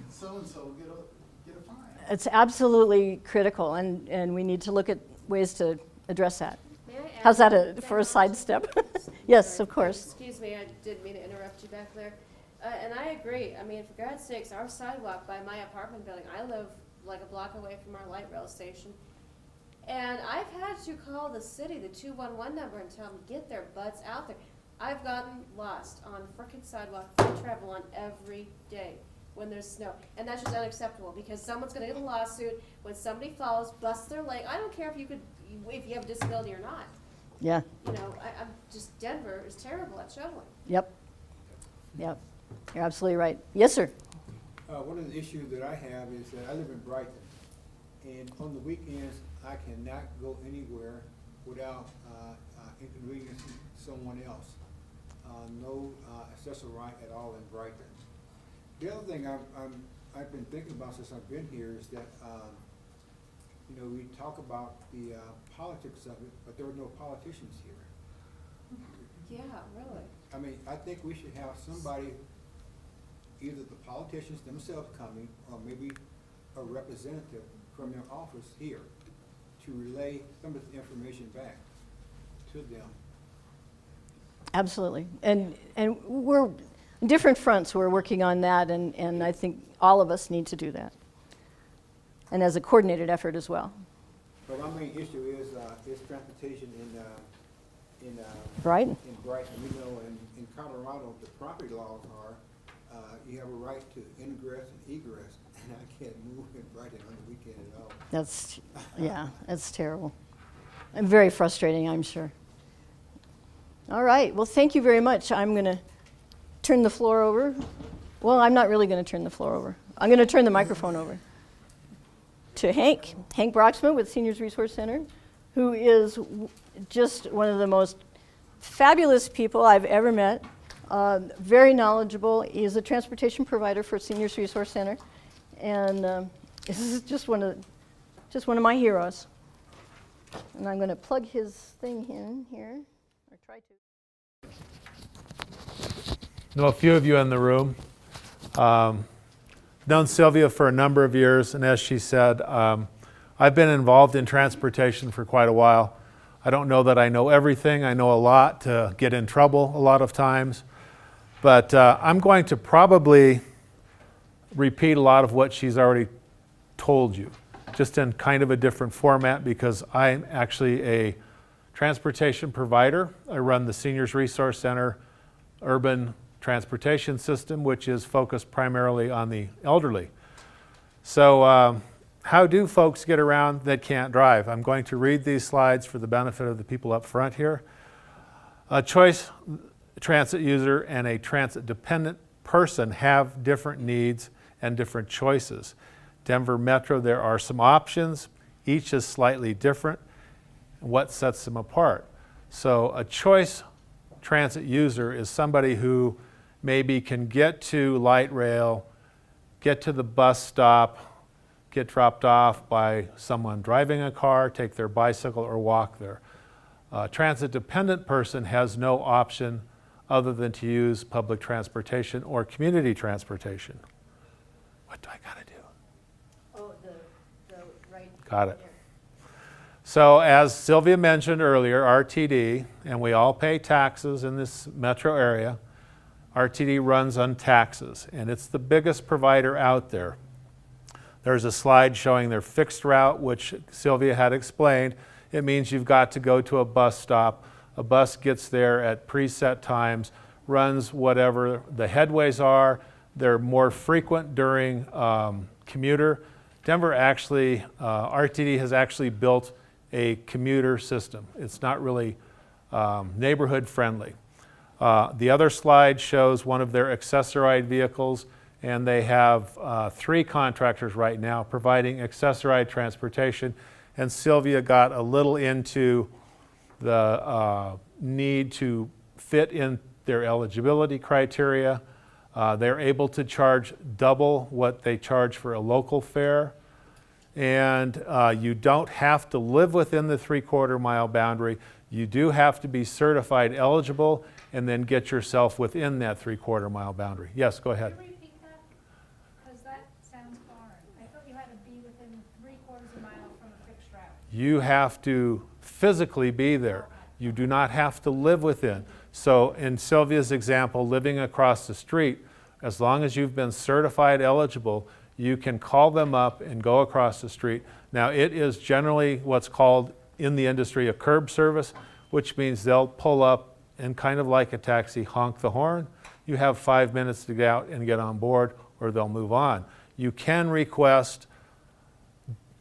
Speaker 4: so-and-so will get get a fine.
Speaker 1: It's absolutely critical, and we need to look at ways to address that.
Speaker 3: May I add
Speaker 1: How's that
Speaker 3: something
Speaker 1: for a
Speaker 3: also?
Speaker 1: sidestep? Yes,
Speaker 3: Sorry.
Speaker 1: of course.
Speaker 3: Excuse me, I didn't mean to interrupt you back there. And I agree. I mean, for God's sakes, our sidewalk by my apartment building, I live like a block away from our light rail station. And I've had to call the city, the 211 number, and tell them, get their butts out there. I've gotten lost on frickin' sidewalk I travel on every day when there's snow. And that's just unacceptable, because someone's gonna get a lawsuit when somebody falls, busts their leg. I don't care if you have a disability or not.
Speaker 1: Yeah,
Speaker 3: You know, I'm just, Denver is terrible at shoveling.
Speaker 1: yep, yep. You're absolutely right. Yes, sir.
Speaker 2: One of the issues that I have is that I live in Brighton, and on the weekends, I cannot go anywhere without inconveniencing someone else. No accessory right at all in Brighton. The other thing I've been thinking about since I've been here is that, you know, we talk about the politics of it, but there are no politicians here.
Speaker 3: Yeah, really.
Speaker 2: I mean, I think we should have somebody, either the politicians themselves coming, or maybe a representative from their office here to relay some of the information back to them.
Speaker 1: Absolutely. And we're, different fronts, we're working on that, and I think all of us need to do that. And as a coordinated effort as well.
Speaker 2: But my main issue is transportation in
Speaker 1: Brighton.
Speaker 2: in Brighton. You know, in Colorado, the property laws are, you have a right to ingress and egress, and I can't move in Brighton on the weekend at all.
Speaker 1: That's, yeah, that's terrible. And very frustrating, I'm sure. All right, well, thank you very much. I'm going to turn the floor over. Well, I'm not really going to turn the floor over. I'm going to turn the microphone over to Hank Broxman with Seniors Resource Center, who is just one of the most fabulous people I've ever met. Very knowledgeable. He is a transportation provider for Seniors Resource Center, and this is just one of my heroes. And I'm going to plug his thing in here, or try to.
Speaker 5: I know a few of you in the room. Known Sylvia for a number of years, and as she said, I've been involved in transportation for quite a while. I don't know that I know everything. I know a lot to get in trouble a lot of times. But I'm going to probably repeat a lot of what she's already told you, just in kind of a different format, because I'm actually a transportation provider. I run the Seniors Resource Center urban transportation system, which is focused primarily on the elderly. So how do folks get around that can't drive? I'm going to read these slides for the benefit of the people up front here. A choice transit user and a transit dependent person have different needs and different choices. Denver Metro, there are some options. Each is slightly different. What sets them apart? So a choice transit user is somebody who maybe can get to light rail, get to the bus stop, get dropped off by someone driving a car, take their bicycle, or walk there. A transit-dependent person has no option other than to use public transportation or community transportation. What do I gotta do?
Speaker 1: Oh, the right.
Speaker 5: Got it. So as Sylvia mentioned earlier, RTD, and we all pay taxes in this metro area. RTD runs on taxes, and it's the biggest provider out there. There's a slide showing their fixed route, which Sylvia had explained. It means you've got to go to a bus stop. A bus gets there at preset times, runs whatever the headways are. They're more frequent during commuter. Denver actually, RTD has actually built a commuter system. It's not really neighborhood friendly. The other slide shows one of their accessorized vehicles, and they have 3 contractors right now providing accessorized transportation. And Sylvia got a little into the need to fit in their eligibility criteria. They're able to charge double what they charge for a local fare. And you don't have to live within the 3/4 mile boundary. You do have to be certified eligible and then get yourself within that 3/4 mile boundary. Yes, go ahead.
Speaker 6: Can you repeat that? Because that sounds foreign. I thought you had
Speaker 5: You have to physically be there. You do not have to live within. So in Sylvia's example, living across the street, as long as you've been certified eligible, you can call them up and go across the street. Now, it is generally what's called in the industry a curb service, which means they'll pull up and kind of like a taxi, honk the horn. You have 5 minutes to get out and get on board, or they'll move on. You can request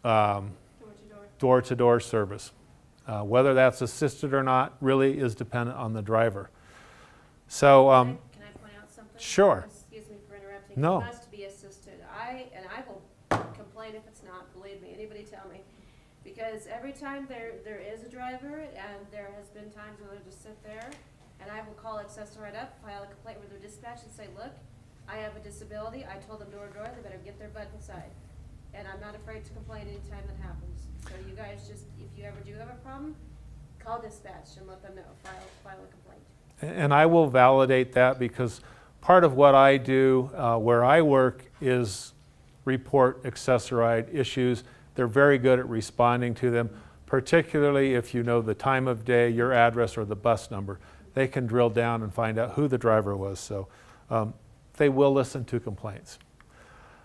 Speaker 5: door-to-door service. Whether that's assisted or not really is dependent on the driver. So,
Speaker 3: Can I point out something?
Speaker 5: Sure.
Speaker 3: Excuse me for interrupting.
Speaker 5: No.
Speaker 3: It has to be assisted. I will complain if it's not, believe me, anybody tell me. Because every time there is a driver, and there has been times where they'll just sit there, and I will call Accessor right up, file a complaint with their dispatch and say, look, I have a disability, I told them door to door, they better get their butt inside. And I'm not afraid to complain anytime that happens. So you guys just, if you ever do have a problem, call dispatch and let them know, file a complaint.
Speaker 5: and I will validate that because part of what I do where I work is report accessoride issues. They're very good at responding to them, particularly if you know the time of day, your address, or the bus number. They can drill down and find out who the driver was. So they will listen to complaints.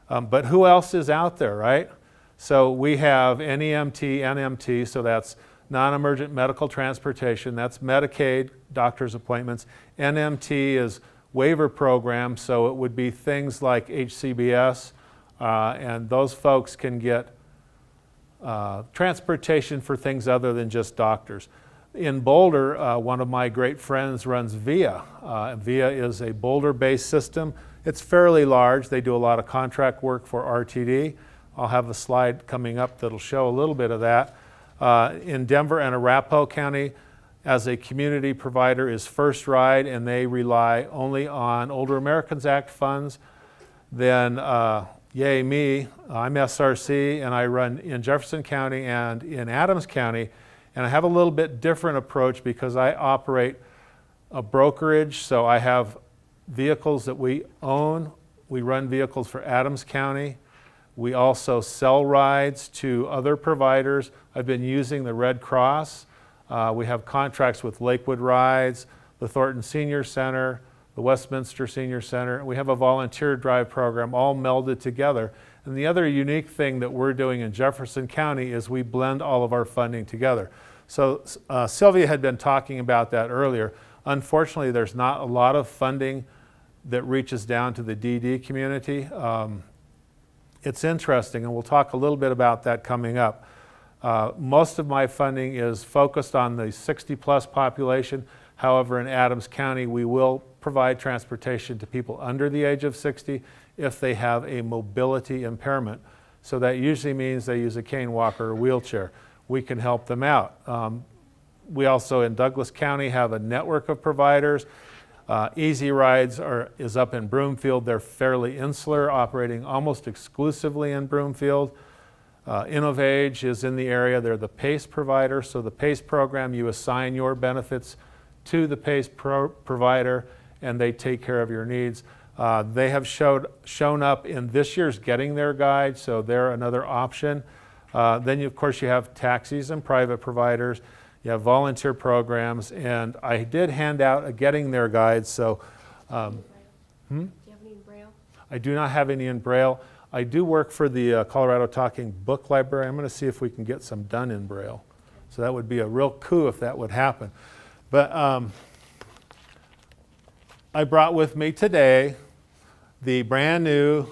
Speaker 5: But who else is out there, right? So we have NEMT, NMT, so that's non-emergent medical transportation. That's Medicaid, doctor's appointments. NMT is waiver program, so it would be things like HCBS, and those folks can get transportation for things other than just doctors. In Boulder, one of my great friends runs VIA. VIA is a Boulder-based system. It's fairly large. They do a lot of contract work for RTD. I'll have a slide coming up that'll show a little bit of that. In Denver and Arapahoe County, as a community provider, is First Ride, and they rely only on Older Americans Act funds. Then, yay me, I'm SRC, and I run in Jefferson County and in Adams County. And I have a little bit different approach because I operate a brokerage, so I have vehicles that we own. We run vehicles for Adams County. We also sell rides to other providers. I've been using the Red Cross. We have contracts with Lakewood Rides, the Thornton Senior Center, the Westminster Senior Center. We have a volunteer drive program all melded together. And the other unique thing that we're doing in Jefferson County is we blend all of our funding together. So Sylvia had been talking about that earlier. Unfortunately, there's not a lot of funding that reaches down to the DD community. It's interesting, and we'll talk a little bit about that coming up. Most of my funding is focused on the 60-plus population. However, in Adams County, we will provide transportation to people under the age of 60 if they have a mobility impairment. So that usually means they use a cane walker or wheelchair. We can help them out. We also in Douglas County have a network of providers. Easy Rides is up in Broomfield. They're fairly insular, operating almost exclusively in Broomfield. InnovAge is in the area. They're the PACE provider. So the PACE program, you assign your benefits to the PACE provider, and they take care of your needs. They have shown up in this year's Getting There guide, so they're another option. Then, of course, you have taxis and private providers. You have volunteer programs, and I did hand out a Getting There guide. So,
Speaker 3: Do you have any in Braille?
Speaker 5: I do not have any in Braille. I do work for the Colorado Talking Book Library. I'm going to see if we can get some done in Braille. So that would be a real coup if that would happen. But I brought with me today the brand new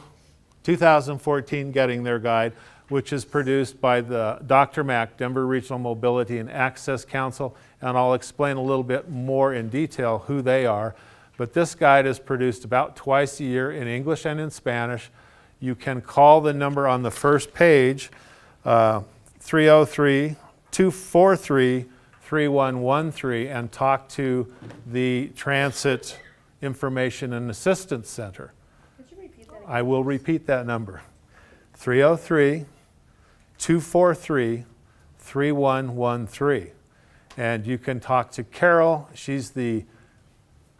Speaker 5: 2014 Getting There guide, which is produced by the Dr. Mac, Denver Regional Mobility and Access Council, and I'll explain a little bit more in detail who they are. But this guide is produced about twice a year in English and in Spanish. You can call the number on the first page, 303-243-3113, and talk to the Transit Information and Assistance Center.
Speaker 3: Could you repeat that again?
Speaker 5: I will repeat that number, 303-243-3113. And you can talk to Carol. She's the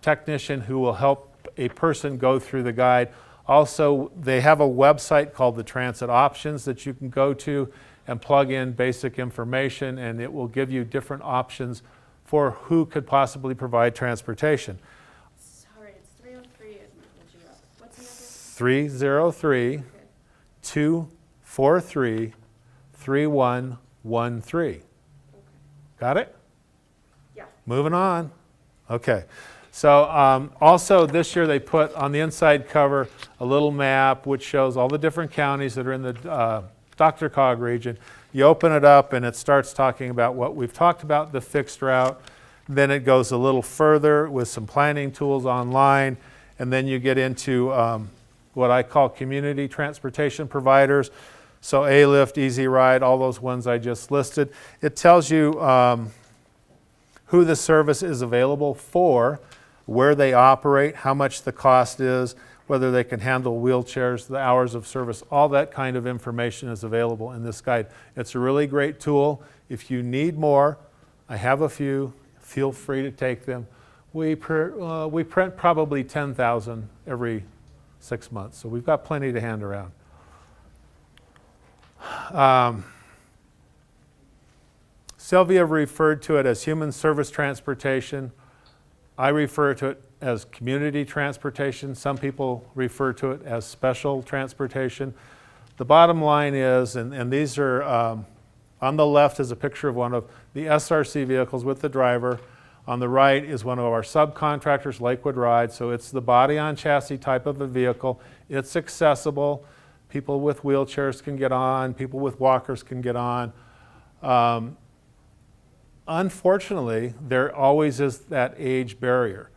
Speaker 5: technician who will help a person go through the guide. Also, they have a website called the Transit Options that you can go to, and plug in basic information, and it will give you different options for who could possibly provide transportation.
Speaker 3: Sorry, it's 303 is what you got. What's the number?
Speaker 5: 303
Speaker 3: Okay.
Speaker 5: 243 3113.
Speaker 3: Okay.
Speaker 5: Got it?
Speaker 3: Yeah.
Speaker 5: Moving on. Okay. So also this year they put on the inside cover a little map which shows all the different counties that are in the DRCOG region. You open it up and it starts talking about what we've talked about, the fixed route. Then it goes a little further with some planning tools online. And then you get into what I call community transportation providers. So A-Lift, Easy Ride, all those ones I just listed. It tells you who the service is available for, where they operate, how much the cost is, whether they can handle wheelchairs, the hours of service, all that kind of information is available in this guide. It's a really great tool. If you need more, I have a few, feel free to take them. We print probably 10,000 every 6 months, so we've got plenty to hand around. Sylvia referred to it as human service transportation. I refer to it as community transportation. Some people refer to it as special transportation. The bottom line is, and these are, on the left is a picture of one of the SRC vehicles with the driver. On the right is one of our subcontractors, Lakewood Ride. So it's the body on chassis type of a vehicle. It's accessible. People with wheelchairs can get on. People with walkers can get on. Unfortunately, there always is that age barrier.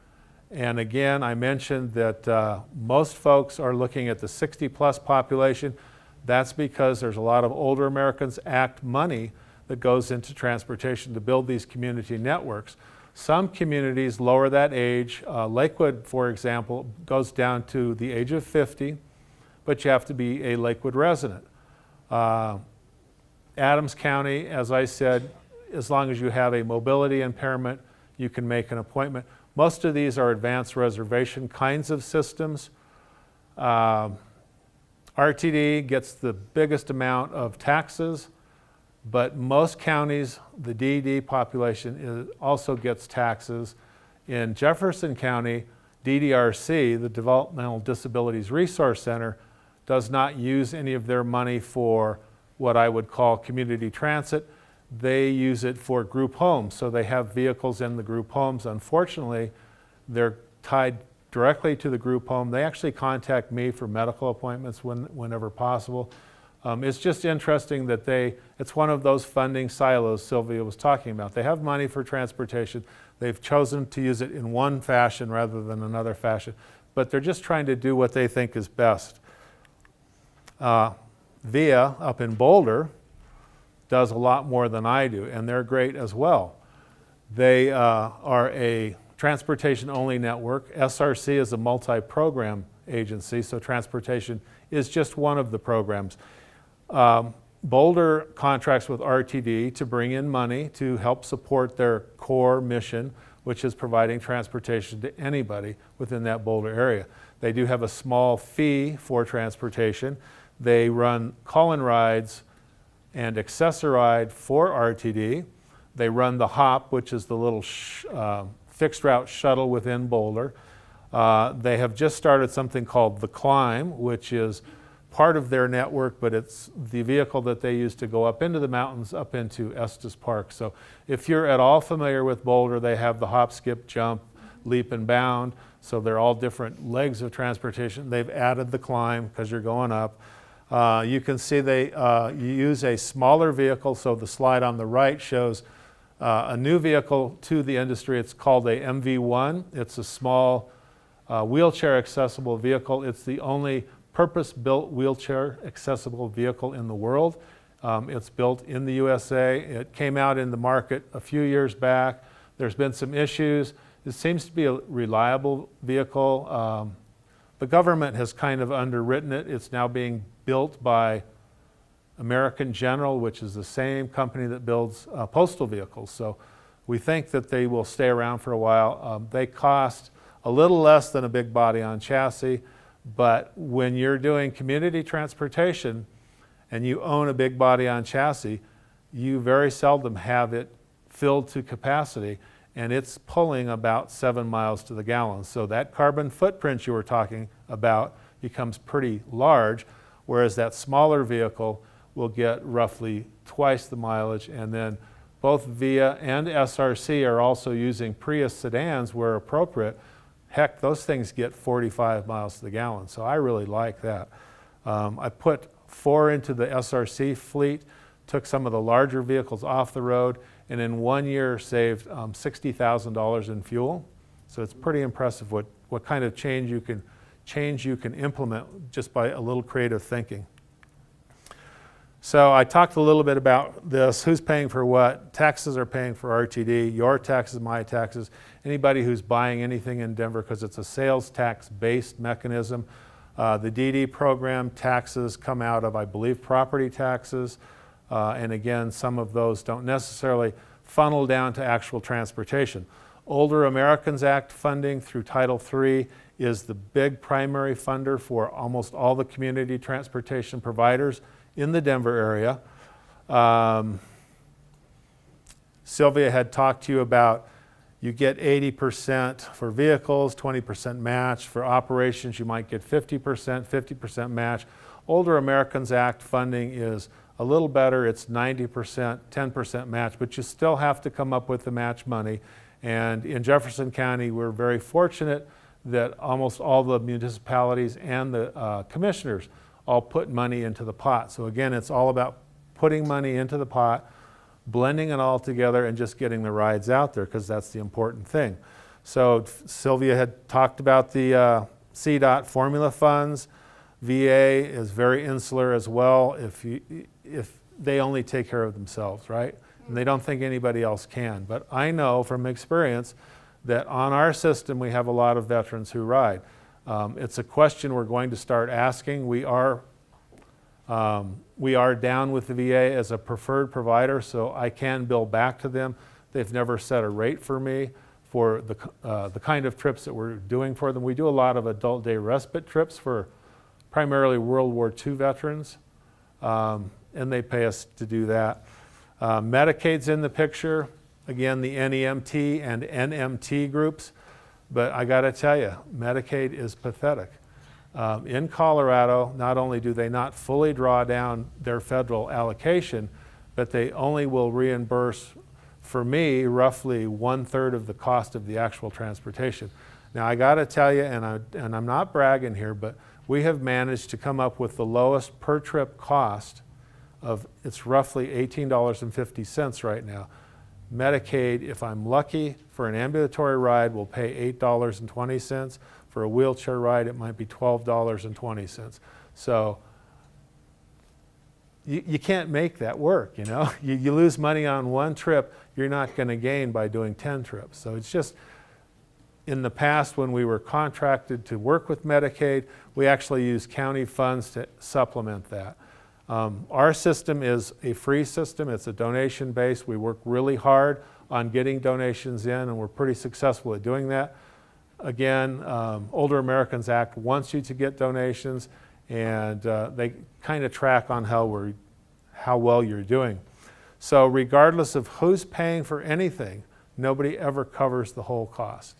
Speaker 5: And again, I mentioned that most folks are looking at the 60-plus population. That's because there's a lot of older Americans Act money that goes into transportation to build these community networks. Some communities lower that age. Lakewood, for example, goes down to the age of 50, but you have to be a Lakewood resident. Adams County, as I said, as long as you have a mobility impairment, you can make an appointment. Most of these are advanced reservation kinds of systems. RTD gets the biggest amount of taxes, but most counties, the DD population also gets taxes. In Jefferson County, DDRC, the Developmental Disabilities Resource Center, does not use any of their money for what I would call community transit. They use it for group homes, so they have vehicles in the group homes. Unfortunately, they're tied directly to the group home. They actually contact me for medical appointments whenever possible. It's just interesting that it's one of those funding silos Sylvia was talking about. They have money for transportation. They've chosen to use it in one fashion rather than another fashion, but they're just trying to do what they think is best. VIA up in Boulder does a lot more than I do, and they're great as well. They are a transportation-only network. SRC is a multi-program agency, so transportation is just one of the programs. Boulder contracts with RTD to bring in money to help support their core mission, which is providing transportation to anybody within that Boulder area. They do have a small fee for transportation. They run call-in rides and Access-a-Ride for RTD. They run the HOP, which is the little fixed route shuttle within Boulder. They have just started something called the Climb, which is part of their network, but it's the vehicle that they use to go up into the mountains, up into Estes Park. So if you're at all familiar with Boulder, they have the hop, skip, jump, leap, and bound. So they're all different legs of transportation. They've added the Climb because you're going up. You can see they use a smaller vehicle, so the slide on the right shows a new vehicle to the industry. It's called a MV1. It's a small wheelchair accessible vehicle. It's the only purpose-built wheelchair accessible vehicle in the world. It's built in the USA. It came out in the market a few years back. There's been some issues. It seems to be a reliable vehicle. The government has kind of underwritten it. It's now being built by American General, which is the same company that builds postal vehicles. So we think that they will stay around for a while. They cost a little less than a big body on chassis, but when you're doing community transportation and you own a big body on chassis, you very seldom have it filled to capacity, and it's pulling about 7 miles to the gallon. So that carbon footprint you were talking about becomes pretty large, whereas that smaller vehicle will get roughly twice the mileage. And then both VIA and SRC are also using Prius sedans where appropriate. Heck, those things get 45 miles to the gallon, so I really like that. I put 4 into the SRC fleet, took some of the larger vehicles off the road, and in 1 year saved $60,000 in fuel. So it's pretty impressive what kind of change you can implement just by a little creative thinking. So I talked a little bit about this, who's paying for what. Taxes are paying for RTD, your taxes, my taxes. Anybody who's buying anything in Denver, because it's a sales tax based mechanism. The DD program taxes come out of, I believe, property taxes. And again, some of those don't necessarily funnel down to actual transportation. Older Americans Act funding through Title III is the big primary funder for almost all the community transportation providers in the Denver area. Sylvia had talked to you about you get 80% for vehicles, 20% match. For operations, you might get 50% match. Older Americans Act funding is a little better. It's 90%, 10% match, but you still have to come up with the match money. And in Jefferson County, we're very fortunate that almost all the municipalities and the commissioners all put money into the pot. So again, it's all about putting money into the pot, blending it all together, and just getting the rides out there, because that's the important thing. So Sylvia had talked about the CDOT formula funds. VA is very insular as well if they only take care of themselves, right? And they don't think anybody else can. But I know from experience that on our system we have a lot of veterans who ride. It's a question we're going to start asking. We are down with the VA as a preferred provider, so I can bill back to them. They've never set a rate for me for the kind of trips that we're doing for them. We do a lot of adult day respite trips for primarily World War II veterans, and they pay us to do that. Medicaid's in the picture. Again, the NEMT and NMT groups. But I got to tell you, Medicaid is pathetic. In Colorado, not only do they not fully draw down their federal allocation, but they only will reimburse, for me, roughly 1/3 of the cost of the actual transportation. Now, I got to tell you, and I'm not bragging here, but we have managed to come up with the lowest per trip cost of, it's roughly $18.50 right now. Medicaid, if I'm lucky, for an ambulatory ride will pay $8.20. For a wheelchair ride, it might be $12.20. So you can't make that work, you know? You lose money on one trip, you're not going to gain by doing 10 trips. So it's just, in the past when we were contracted to work with Medicaid, we actually used county funds to supplement that. Our system is a free system. It's a donation based. We work really hard on getting donations in, and we're pretty successful at doing that. Again, Older Americans Act wants you to get donations, and they kind of track on how well you're doing. So regardless of who's paying for anything, nobody ever covers the whole cost.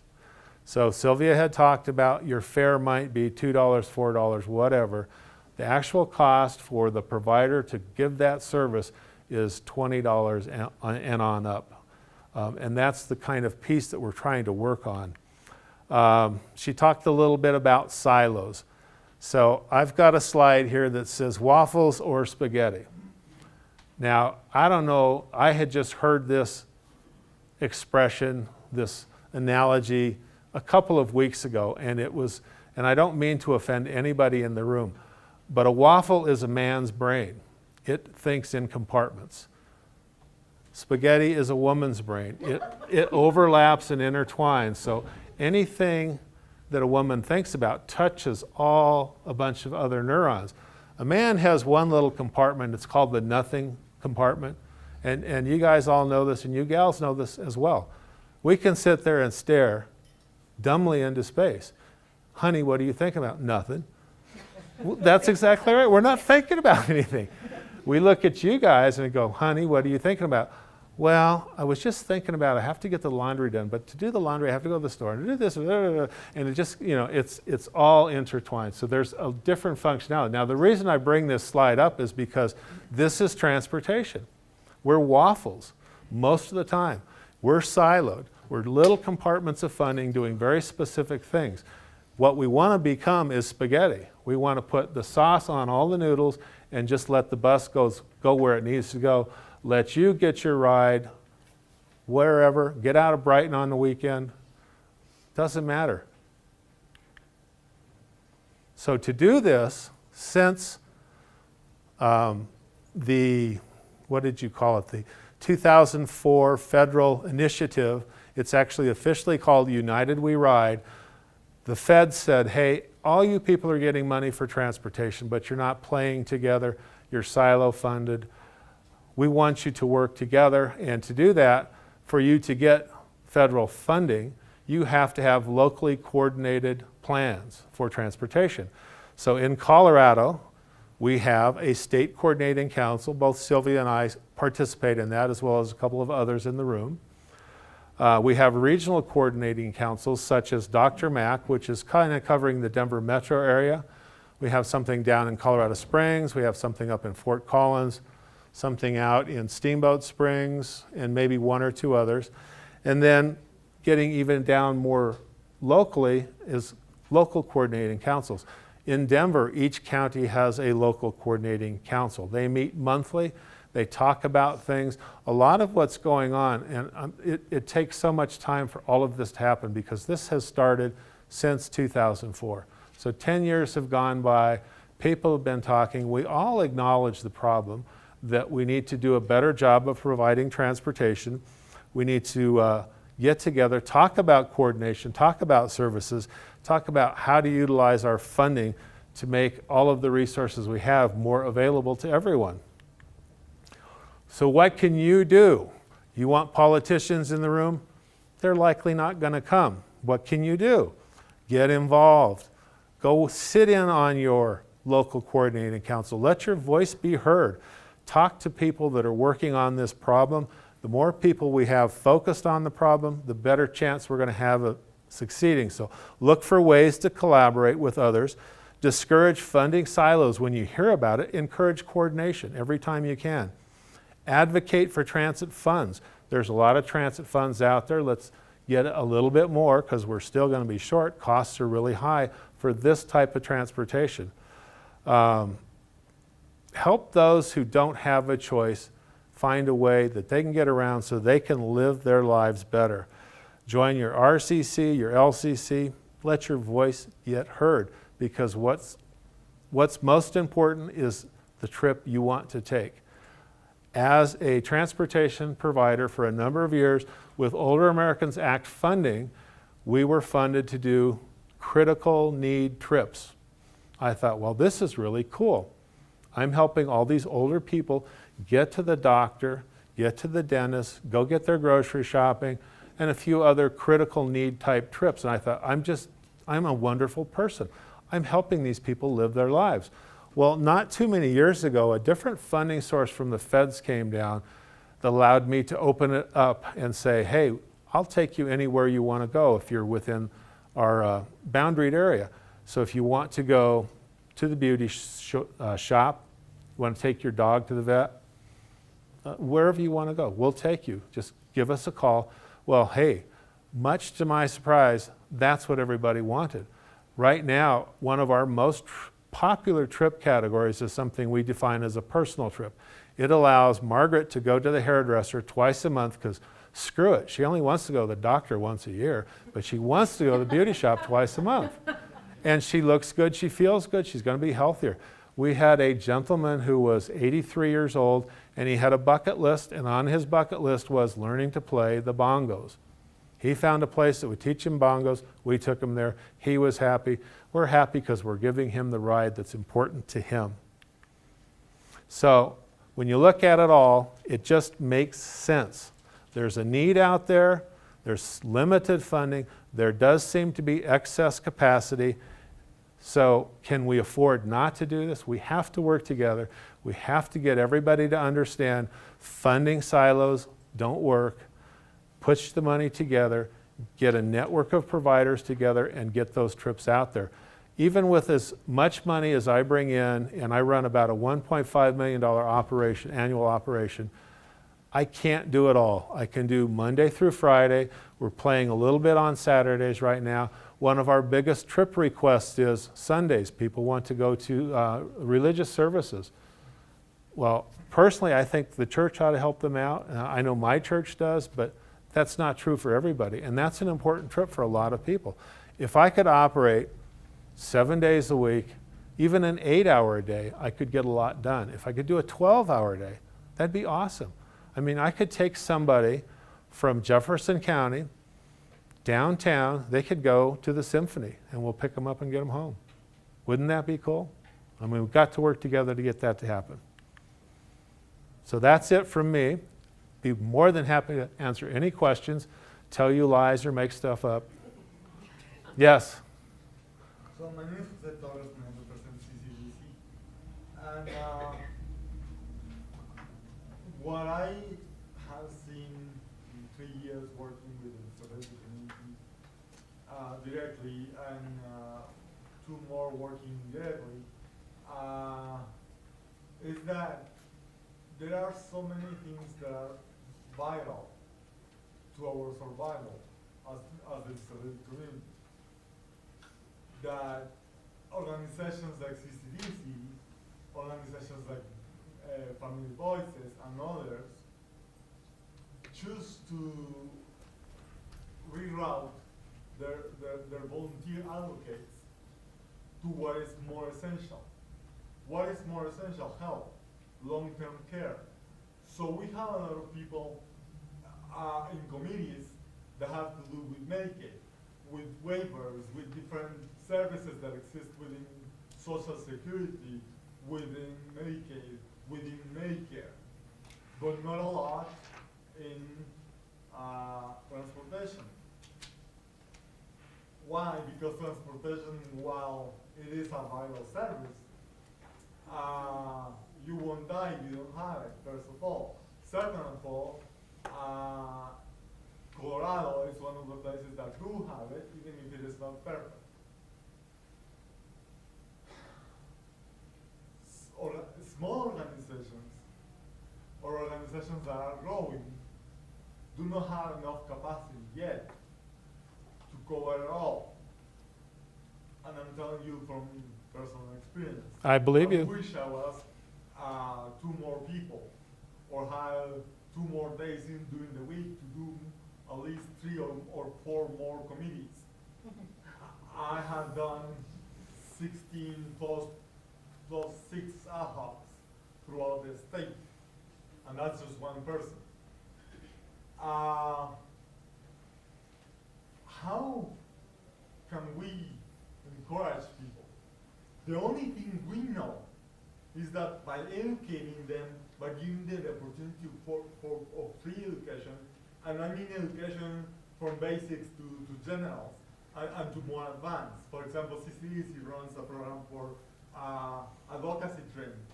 Speaker 5: So Sylvia had talked about your fare might be $2, $4, whatever. The actual cost for the provider to give that service is $20 and on up. And that's the kind of piece that we're trying to work on. She talked a little bit about silos. So I've got a slide here that says waffles or spaghetti. Now, I don't know, I had just heard this expression, this analogy a couple of weeks ago, and I don't mean to offend anybody in the room, but a waffle is a man's brain. It thinks in compartments. Spaghetti is a woman's brain. It overlaps and intertwines. So anything that a woman thinks about touches a bunch of other neurons. A man has one little compartment. It's called the nothing compartment. And you guys all know this, and you gals know this as well. We can sit there and stare dumbly into space. Honey, what are you thinking about? Nothing. That's exactly right. We're not thinking about anything. we look at you guys and go, honey, what are you thinking about? Well, I was just thinking about I have to get the laundry done, but to do the laundry, I have to go to the store and do this, and it just, it's all intertwined. So there's a different functionality. Now, the reason I bring this slide up is because this is transportation. We're waffles most of the time. We're siloed. We're little compartments of funding doing very specific things. What we want to become is spaghetti. We want to put the sauce on all the noodles and just let the bus go where it needs to go. Let you get your ride wherever. Get out of Brighton on the weekend. Doesn't matter. So to do this, since the, what did you call it? The 2004 federal initiative, it's actually officially called United We Ride. The Fed said, hey, all you people are getting money for transportation, but you're not playing together. You're silo funded. We want you to work together, and to do that, for you to get federal funding, you have to have locally coordinated plans for transportation. So in Colorado, we have a state coordinating council. Both Sylvia and I participate in that, as well as a couple of others in the room. We have regional coordinating councils, such as Dr. Mac, which is kind of covering the Denver metro area. We have something down in Colorado Springs. We have something up in Fort Collins, something out in Steamboat Springs, and maybe one or two others. And then getting even down more locally is local coordinating councils. In Denver, each county has a local coordinating council. They meet monthly. They talk about things. A lot of what's going on, and it takes so much time for all of this to happen because this has started since 2004. So 10 years have gone by. People have been talking. We all acknowledge the problem that we need to do a better job of providing transportation. We need to get together, talk about coordination, talk about services, talk about how to utilize our funding to make all of the resources we have more available to everyone. So what can you do? You want politicians in the room? They're likely not going to come. What can you do? Get involved. Go sit in on your local coordinating council. Let your voice be heard. Talk to people that are working on this problem. The more people we have focused on the problem, the better chance we're going to have of succeeding. So look for ways to collaborate with others. Discourage funding silos. When you hear about it, encourage coordination every time you can. Advocate for transit funds. There's a lot of transit funds out there. Let's get a little bit more because we're still going to be short. Costs are really high for this type of transportation. Help those who don't have a choice find a way that they can get around so they can live their lives better. Join your RCC, your LCC. Let your voice get heard because what's most important is the trip you want to take. As a transportation provider for a number of years with Older Americans Act funding, we were funded to do critical need trips. I thought, well, this is really cool. I'm helping all these older people get to the doctor, get to the dentist, go get their grocery shopping, and a few other critical need type trips. And I thought, I'm a wonderful person. I'm helping these people live their lives. Well, not too many years ago, a different funding source from the feds came down that allowed me to open it up and say, hey, I'll take you anywhere you want to go if you're within our boundaried area. So if you want to go to the beauty shop, you want to take your dog to the vet, wherever you want to go, we'll take you. Just give us a call. Well, hey, much to my surprise, that's what everybody wanted. Right now, one of our most popular trip categories is something we define as a personal trip. It allows Margaret to go to the hairdresser twice a month because screw it, she only wants to go to the doctor once a year, but she wants to go to the beauty shop twice a month. And she looks good, she feels good, she's going to be healthier. We had a gentleman who was 83 years old and he had a bucket list, and on his bucket list was learning to play the bongos. He found a place that would teach him bongos. We took him there. He was happy. We're happy because we're giving him the ride that's important to him. So when you look at it all, it just makes sense. There's a need out there. There's limited funding. There does seem to be excess capacity. So can we afford not to do this? We have to work together. We have to get everybody to understand funding silos don't work. Push the money together, get a network of providers together, and get those trips out there. Even with as much money as I bring in, and I run about a $1.5 million operation, annual operation, I can't do it all. I can do Monday through Friday. We're playing a little bit on Saturdays right now. One of our biggest trip requests is Sundays. People want to go to religious services. Well, personally, I think the church ought to help them out. I know my church does, but that's not true for everybody. And that's an important trip for a lot of people. If I could operate 7 days a week, even an 8-hour a day, I could get a lot done. If I could do a 12-hour day, that'd be awesome. I mean, I could take somebody from Jefferson County, downtown, they could go to the symphony, and we'll pick them up and get them home. Wouldn't that be cool? I mean, we've got to work together to get that to happen. So that's it from me. Be more than happy to answer any questions, tell you lies or make stuff up. Yes?
Speaker 6: So my name is Jose Torres, and I represent CCDC. And what I have seen in 3 years working with the disability community directly, and 2 more working indirectly, is that there are so many things that are vital to our survival as the disability community, that organizations like CCDC, organizations like Family Voices and others choose to reroute their volunteer advocates to what is more essential. What is more essential? Health, long-term care. So we have a lot of people in committees that have to do with Medicaid, with waivers, with different services that exist within Social Security, within Medicaid, within Medicare, but not a lot in transportation. Why? Because transportation, while it is a vital service, you won't die if you don't have it, first of all. Second of all, Colorado is one of the places that do have it, even if it is not perfect. Small organizations, or organizations that are growing, do not have enough capacity yet to cover it all. And I'm telling you from personal experience.
Speaker 5: I believe
Speaker 6: I
Speaker 5: you.
Speaker 6: wish I was 2 more people, or have 2 more days in during the week to do at least 3 or 4 more committees. I have done 16 plus 6 ad hocs throughout the state, and that's just one person. How can we encourage people? The only thing we know is that by educating them, by giving them the opportunity of free education, and I mean education from basics to generals and to more advanced. For example, CCDC runs a program for advocacy training,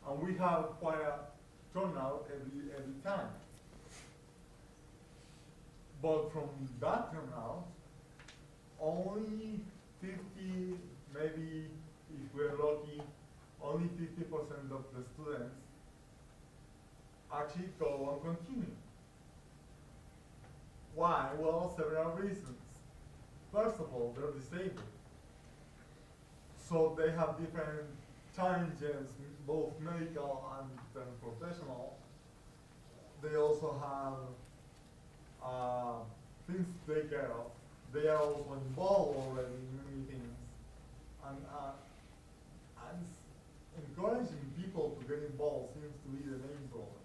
Speaker 6: and we have quite a turnout every time. But from that turnout, only 50, maybe if we're lucky, only 50% of the students actually go and continue. Why? Well, several reasons. First of all, they're disabled. So they have different challenges, both medical and professional. They also have things to take care of. They are also involved already in many things. And encouraging people to get involved seems to be the main problem.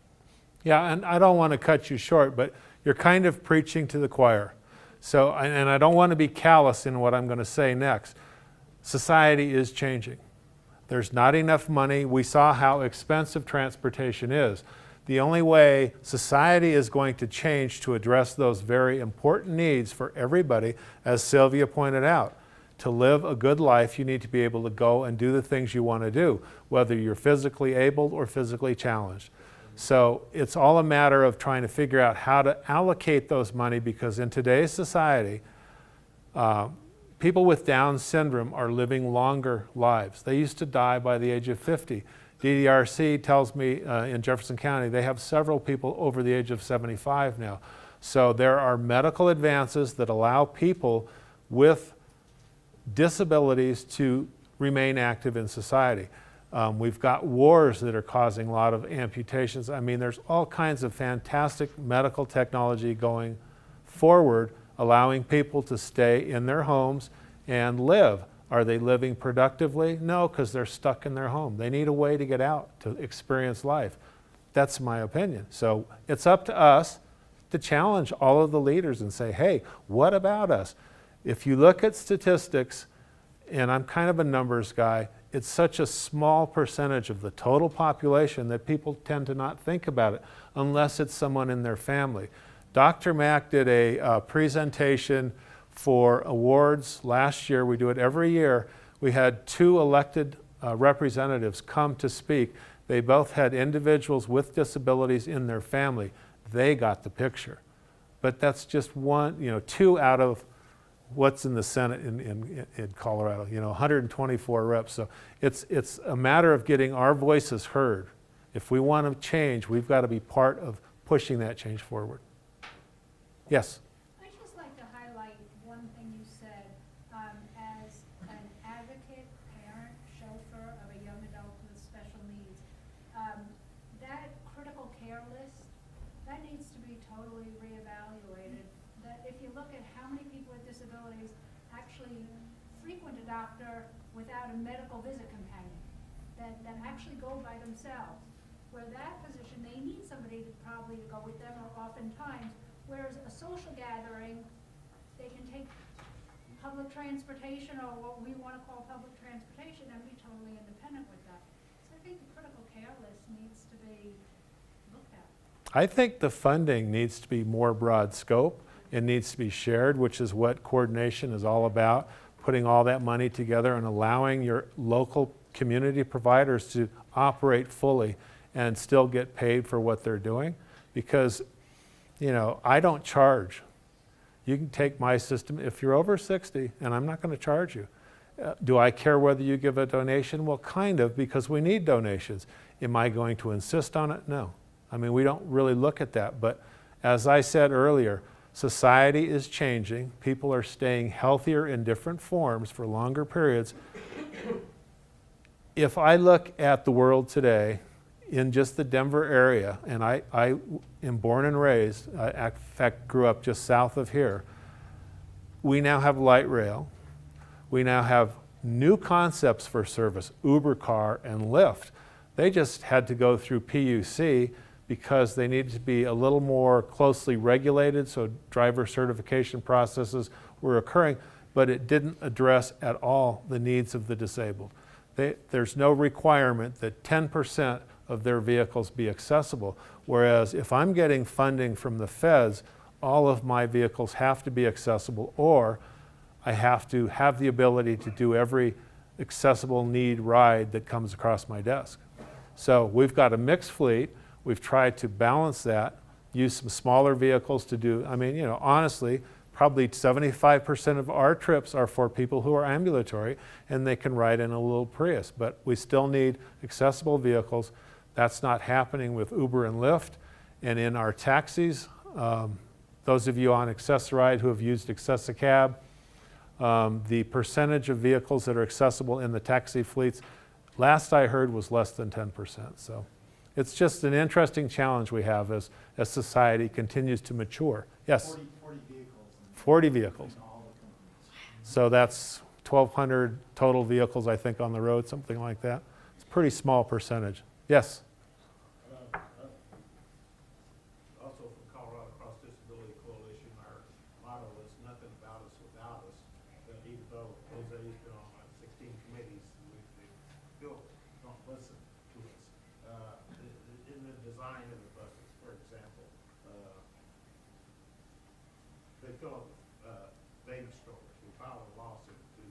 Speaker 5: Yeah, and I don't want to cut you short, but you're kind of preaching to the choir. So, and I don't want to be callous in what I'm going to say next. Society is changing. There's not enough money. We saw how expensive transportation is. The only way society is going to change to address those very important needs for everybody, as Sylvia pointed out, to live a good life, you need to be able to go and do the things you want to do, whether you're physically able or physically challenged. So it's all a matter of trying to figure out how to allocate those money, because in today's society, people with Down syndrome are living longer lives. They used to die by the age of 50. DDRC tells me in Jefferson County they have several people over the age of 75 now. So there are medical advances that allow people with disabilities to remain active in society. We've got wars that are causing a lot of amputations. I mean, there's all kinds of fantastic medical technology going forward, allowing people to stay in their homes and live. Are they living productively? No, because they're stuck in their home. They need a way to get out, to experience life. That's my opinion. So it's up to us to challenge all of the leaders and say, hey, what about us? If you look at statistics, and I'm kind of a numbers guy, it's such a small percentage of the total population that people tend to not think about it unless it's someone in their family. Dr. Mack did a presentation for awards last year. We do it every year. We had 2 elected representatives come to speak. They both had individuals with disabilities in their family. They got the picture. But that's just 2 out of what's in the Senate in Colorado, 124 reps. So it's a matter of getting our voices heard. If we want to change, we've got to be part of pushing that change forward. Yes?
Speaker 7: I'd just like to highlight one thing you said. As an advocate, parent, chauffeur of a young adult with special needs, that critical care list, that needs to be totally reevaluated. That if you look at how many people with disabilities actually frequent a doctor without a medical visit companion, that actually go by themselves, where that position, they need somebody probably to go with them, or oftentimes, whereas a social gathering, they can take public transportation, or what we want to call public transportation, and be totally independent with that. So I think the critical care list needs to be looked at.
Speaker 5: I think the funding needs to be more broad scope. It needs to be shared, which is what coordination is all about, putting all that money together and allowing your local community providers to operate fully and still get paid for what they're doing. Because, I don't charge. You can take my system if you're over 60, and I'm not going to charge you. Do I care whether you give a donation? Well, kind of, because we need donations. Am I going to insist on it? No. I mean, we don't really look at that. But as I said earlier, society is changing. People are staying healthier in different forms for longer periods. If I look at the world today, in just the Denver area, and I am born and raised, in fact grew up just south of here, we now have light rail. We now have new concepts for service, Uber car and Lyft. They just had to go through PUC because they needed to be a little more closely regulated, so driver certification processes were occurring, but it didn't address at all the needs of the disabled. There's no requirement that 10% of their vehicles be accessible, whereas if I'm getting funding from the feds, all of my vehicles have to be accessible, or I have to have the ability to do every accessible need ride that comes across my desk. So we've got a mixed fleet. We've tried to balance that, use some smaller vehicles to do, honestly, probably 75% of our trips are for people who are ambulatory and they can ride in a little Prius, but we still need accessible vehicles. That's not happening with Uber and Lyft. And in our taxis, those of you on Access-a-Ride who have used Access-a-Cab, the percentage of vehicles that are accessible in the taxi fleets, last I heard, was less than 10%. So it's just an interesting challenge we have as society continues to mature. Yes?
Speaker 4: 40 vehicles.
Speaker 5: 40 vehicles.
Speaker 4: in all the companies.
Speaker 5: So that's 1,200 total vehicles, I think, on the road, something like that. It's a pretty small percentage. Yes?
Speaker 8: Also from Colorado Cross Disability Coalition, our motto is nothing about us without us. That even though Jose's been on like 16 committees, we still don't listen to us. In the design of the buses, for example, they fill up baby strollers. We filed a lawsuit to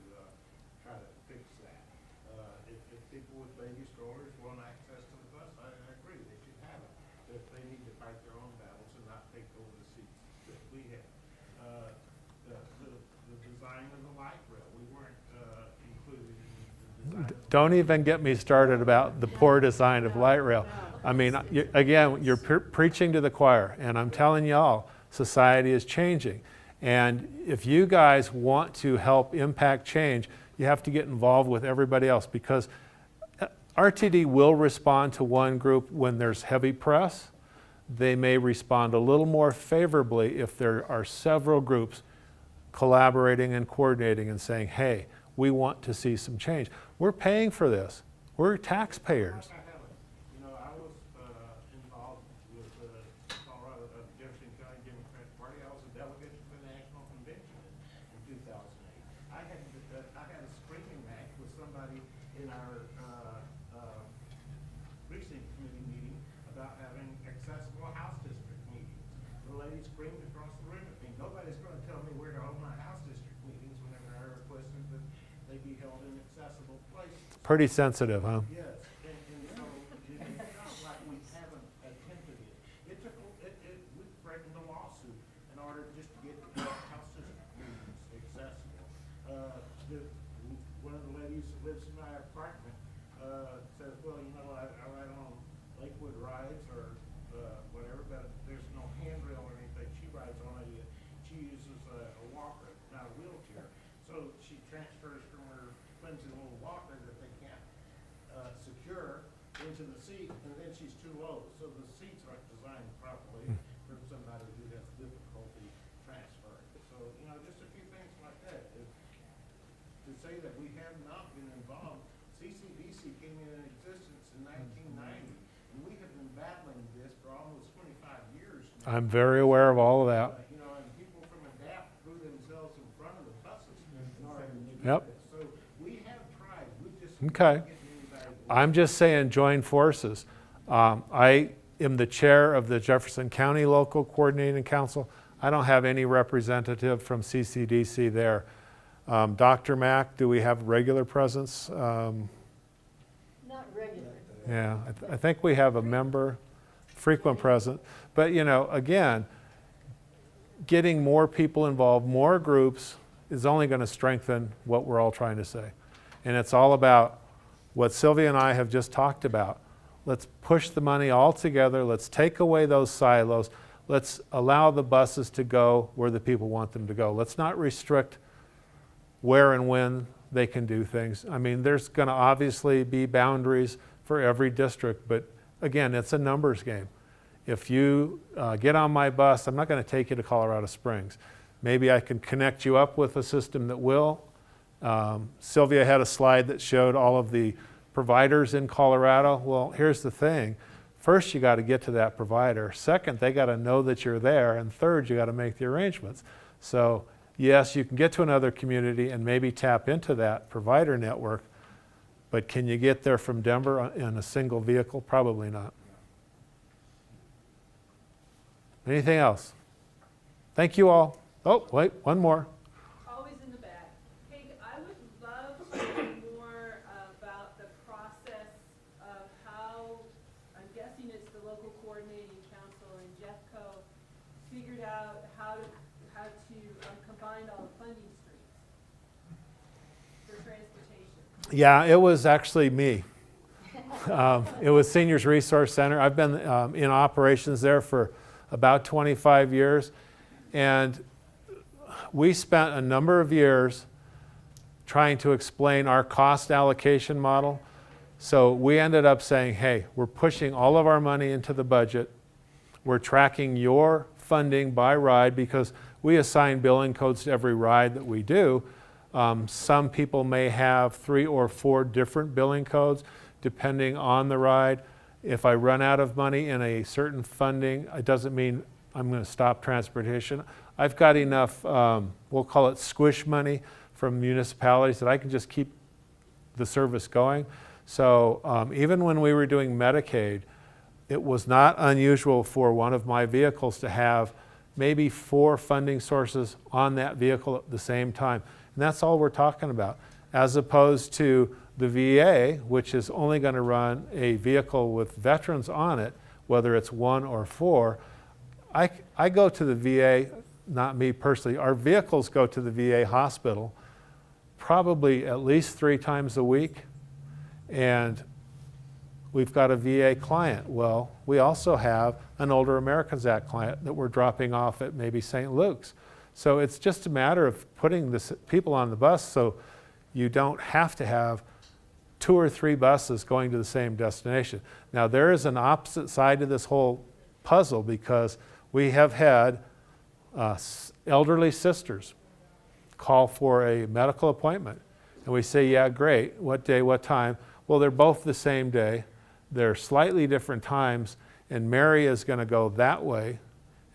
Speaker 8: people with baby strollers want access to the bus, I agree, they should have it. But they need to fight their own battles and not take over the seats that we have. The design of the light rail, we weren't included in the design.
Speaker 5: Don't even get me started about the poor design of light rail. I mean, again, you're preaching to the choir, and I'm telling y'all, society is changing. And if you guys want to help impact change, you have to get involved with everybody else, because RTD will respond to one group when there's heavy press. They may respond a little more favorably if there are several groups collaborating and coordinating and saying, hey, we want to see some change. We're paying for this. We're taxpayers.
Speaker 8: I was involved with Colorado, Jefferson County Democratic Party. I was a delegate to the National Convention in 2008. I had a screaming match with somebody in our precinct committee meeting about having accessible House district meetings. The lady screamed across the room at me, nobody's going to tell me where to hold my House district meetings whenever I requested that they be held in accessible places.
Speaker 5: Pretty sensitive, huh?
Speaker 8: Yes, and so it's not like we haven't attempted it. We've threatened a lawsuit in order just to get the House district meetings accessible. One of the ladies that lives in my apartment says, well, I ride on Lakewood rides or whatever, but there's no handrail or anything. She rides on she uses a walker, not a wheelchair. So she transfers from her flimsy little walker that they can't secure into the seat, and then she's too low. So the seats aren't designed properly for somebody who has difficulty transferring. So, just a few things like that. To say that we have not been involved, CCDC came in existence in 1990, and we have been battling this for almost 25 years now.
Speaker 5: I'm very aware of all of that.
Speaker 8: And people from ADAPT threw themselves in front of the buses in order to do
Speaker 5: Yep.
Speaker 8: this. So we have tried, we just
Speaker 5: Okay.
Speaker 8: can't get anybody.
Speaker 5: I'm just saying, join forces. I am the chair of the Jefferson County Local Coordinating Council. I don't have any representative from CCDC there. Dr. Mack, do we have regular presence?
Speaker 1: Not regular.
Speaker 5: Yeah, I think we have a member, frequent present. But, again, getting more people involved, more groups, is only going to strengthen what we're all trying to say. And it's all about what Sylvia and I have just talked about. Let's push the money all together. Let's take away those silos. Let's allow the buses to go where the people want them to go. Let's not restrict where and when they can do things. I mean, there's going to obviously be boundaries for every district, but again, it's a numbers game. If you get on my bus, I'm not going to take you to Colorado Springs. Maybe I can connect you up with a system that will. Sylvia had a slide that showed all of the providers in Colorado. Well, here's the thing. First, you got to get to that provider. Second, they got to know that you're there. And third, you got to make the arrangements. So yes, you can get to another community and maybe tap into that provider network, but can you get there from Denver in a single vehicle? Probably not. Anything else? Thank you all. Oh, wait, one more.
Speaker 9: Always in the back. Hey, I would love to hear more about the process of how, I'm guessing it's the local coordinating council and Jeffco figured out how to combine all the funding streams for transportation.
Speaker 5: Yeah, it was actually me. It was Seniors Resource Center. I've been in operations there for about 25 years. And we spent a number of years trying to explain our cost allocation model. So we ended up saying, hey, we're pushing all of our money into the budget. We're tracking your funding by ride because we assign billing codes to every ride that we do. Some people may have 3 or 4 different billing codes depending on the ride. If I run out of money in a certain funding, it doesn't mean I'm going to stop transportation. I've got enough, we'll call it squish money from municipalities that I can just keep the service going. So even when we were doing Medicaid, it was not unusual for one of my vehicles to have maybe 4 funding sources on that vehicle at the same time. And that's all we're talking about. as opposed to the VA, which is only going to run a vehicle with veterans on it, whether it's 1 or 4. I go to the VA, not me personally, our vehicles go to the VA hospital probably at least 3 times a week, and we've got a VA client. Well, we also have an Older Americans Act client that we're dropping off at maybe St. Luke's. So it's just a matter of putting the people on the bus so you don't have to have 2 or 3 buses going to the same destination. Now, there is an opposite side to this whole puzzle, because we have had elderly sisters call for a medical appointment. And we say, yeah, great. What day, what time? Well, they're both the same day. They're slightly different times, and Mary is going to go that way,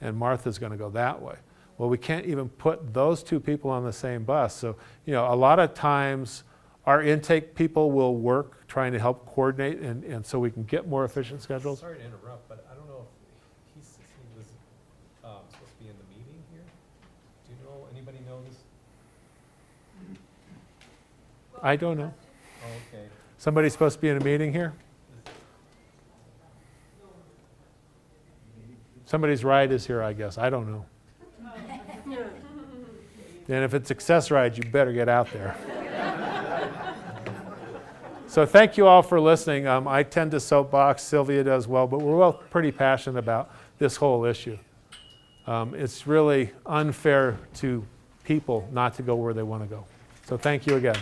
Speaker 5: and Martha's going to go that way. Well, we can't even put those 2 people on the same bus. So, a lot of times our intake people will work trying to help coordinate, and so we can get more efficient schedules.
Speaker 10: Sorry to interrupt, but I don't know if he was supposed to be in the meeting here. Do you know, anybody know this?
Speaker 5: I don't know.
Speaker 10: Oh, okay.
Speaker 5: Somebody's supposed to be in a meeting here? Somebody's ride is here, I guess. I don't know. And if it's Access Rides, you better get out there. So thank you all for listening. I tend to soapbox, Sylvia does well, but we're both pretty passionate about this whole issue. It's really unfair to people not to go where they want to go. So thank you again.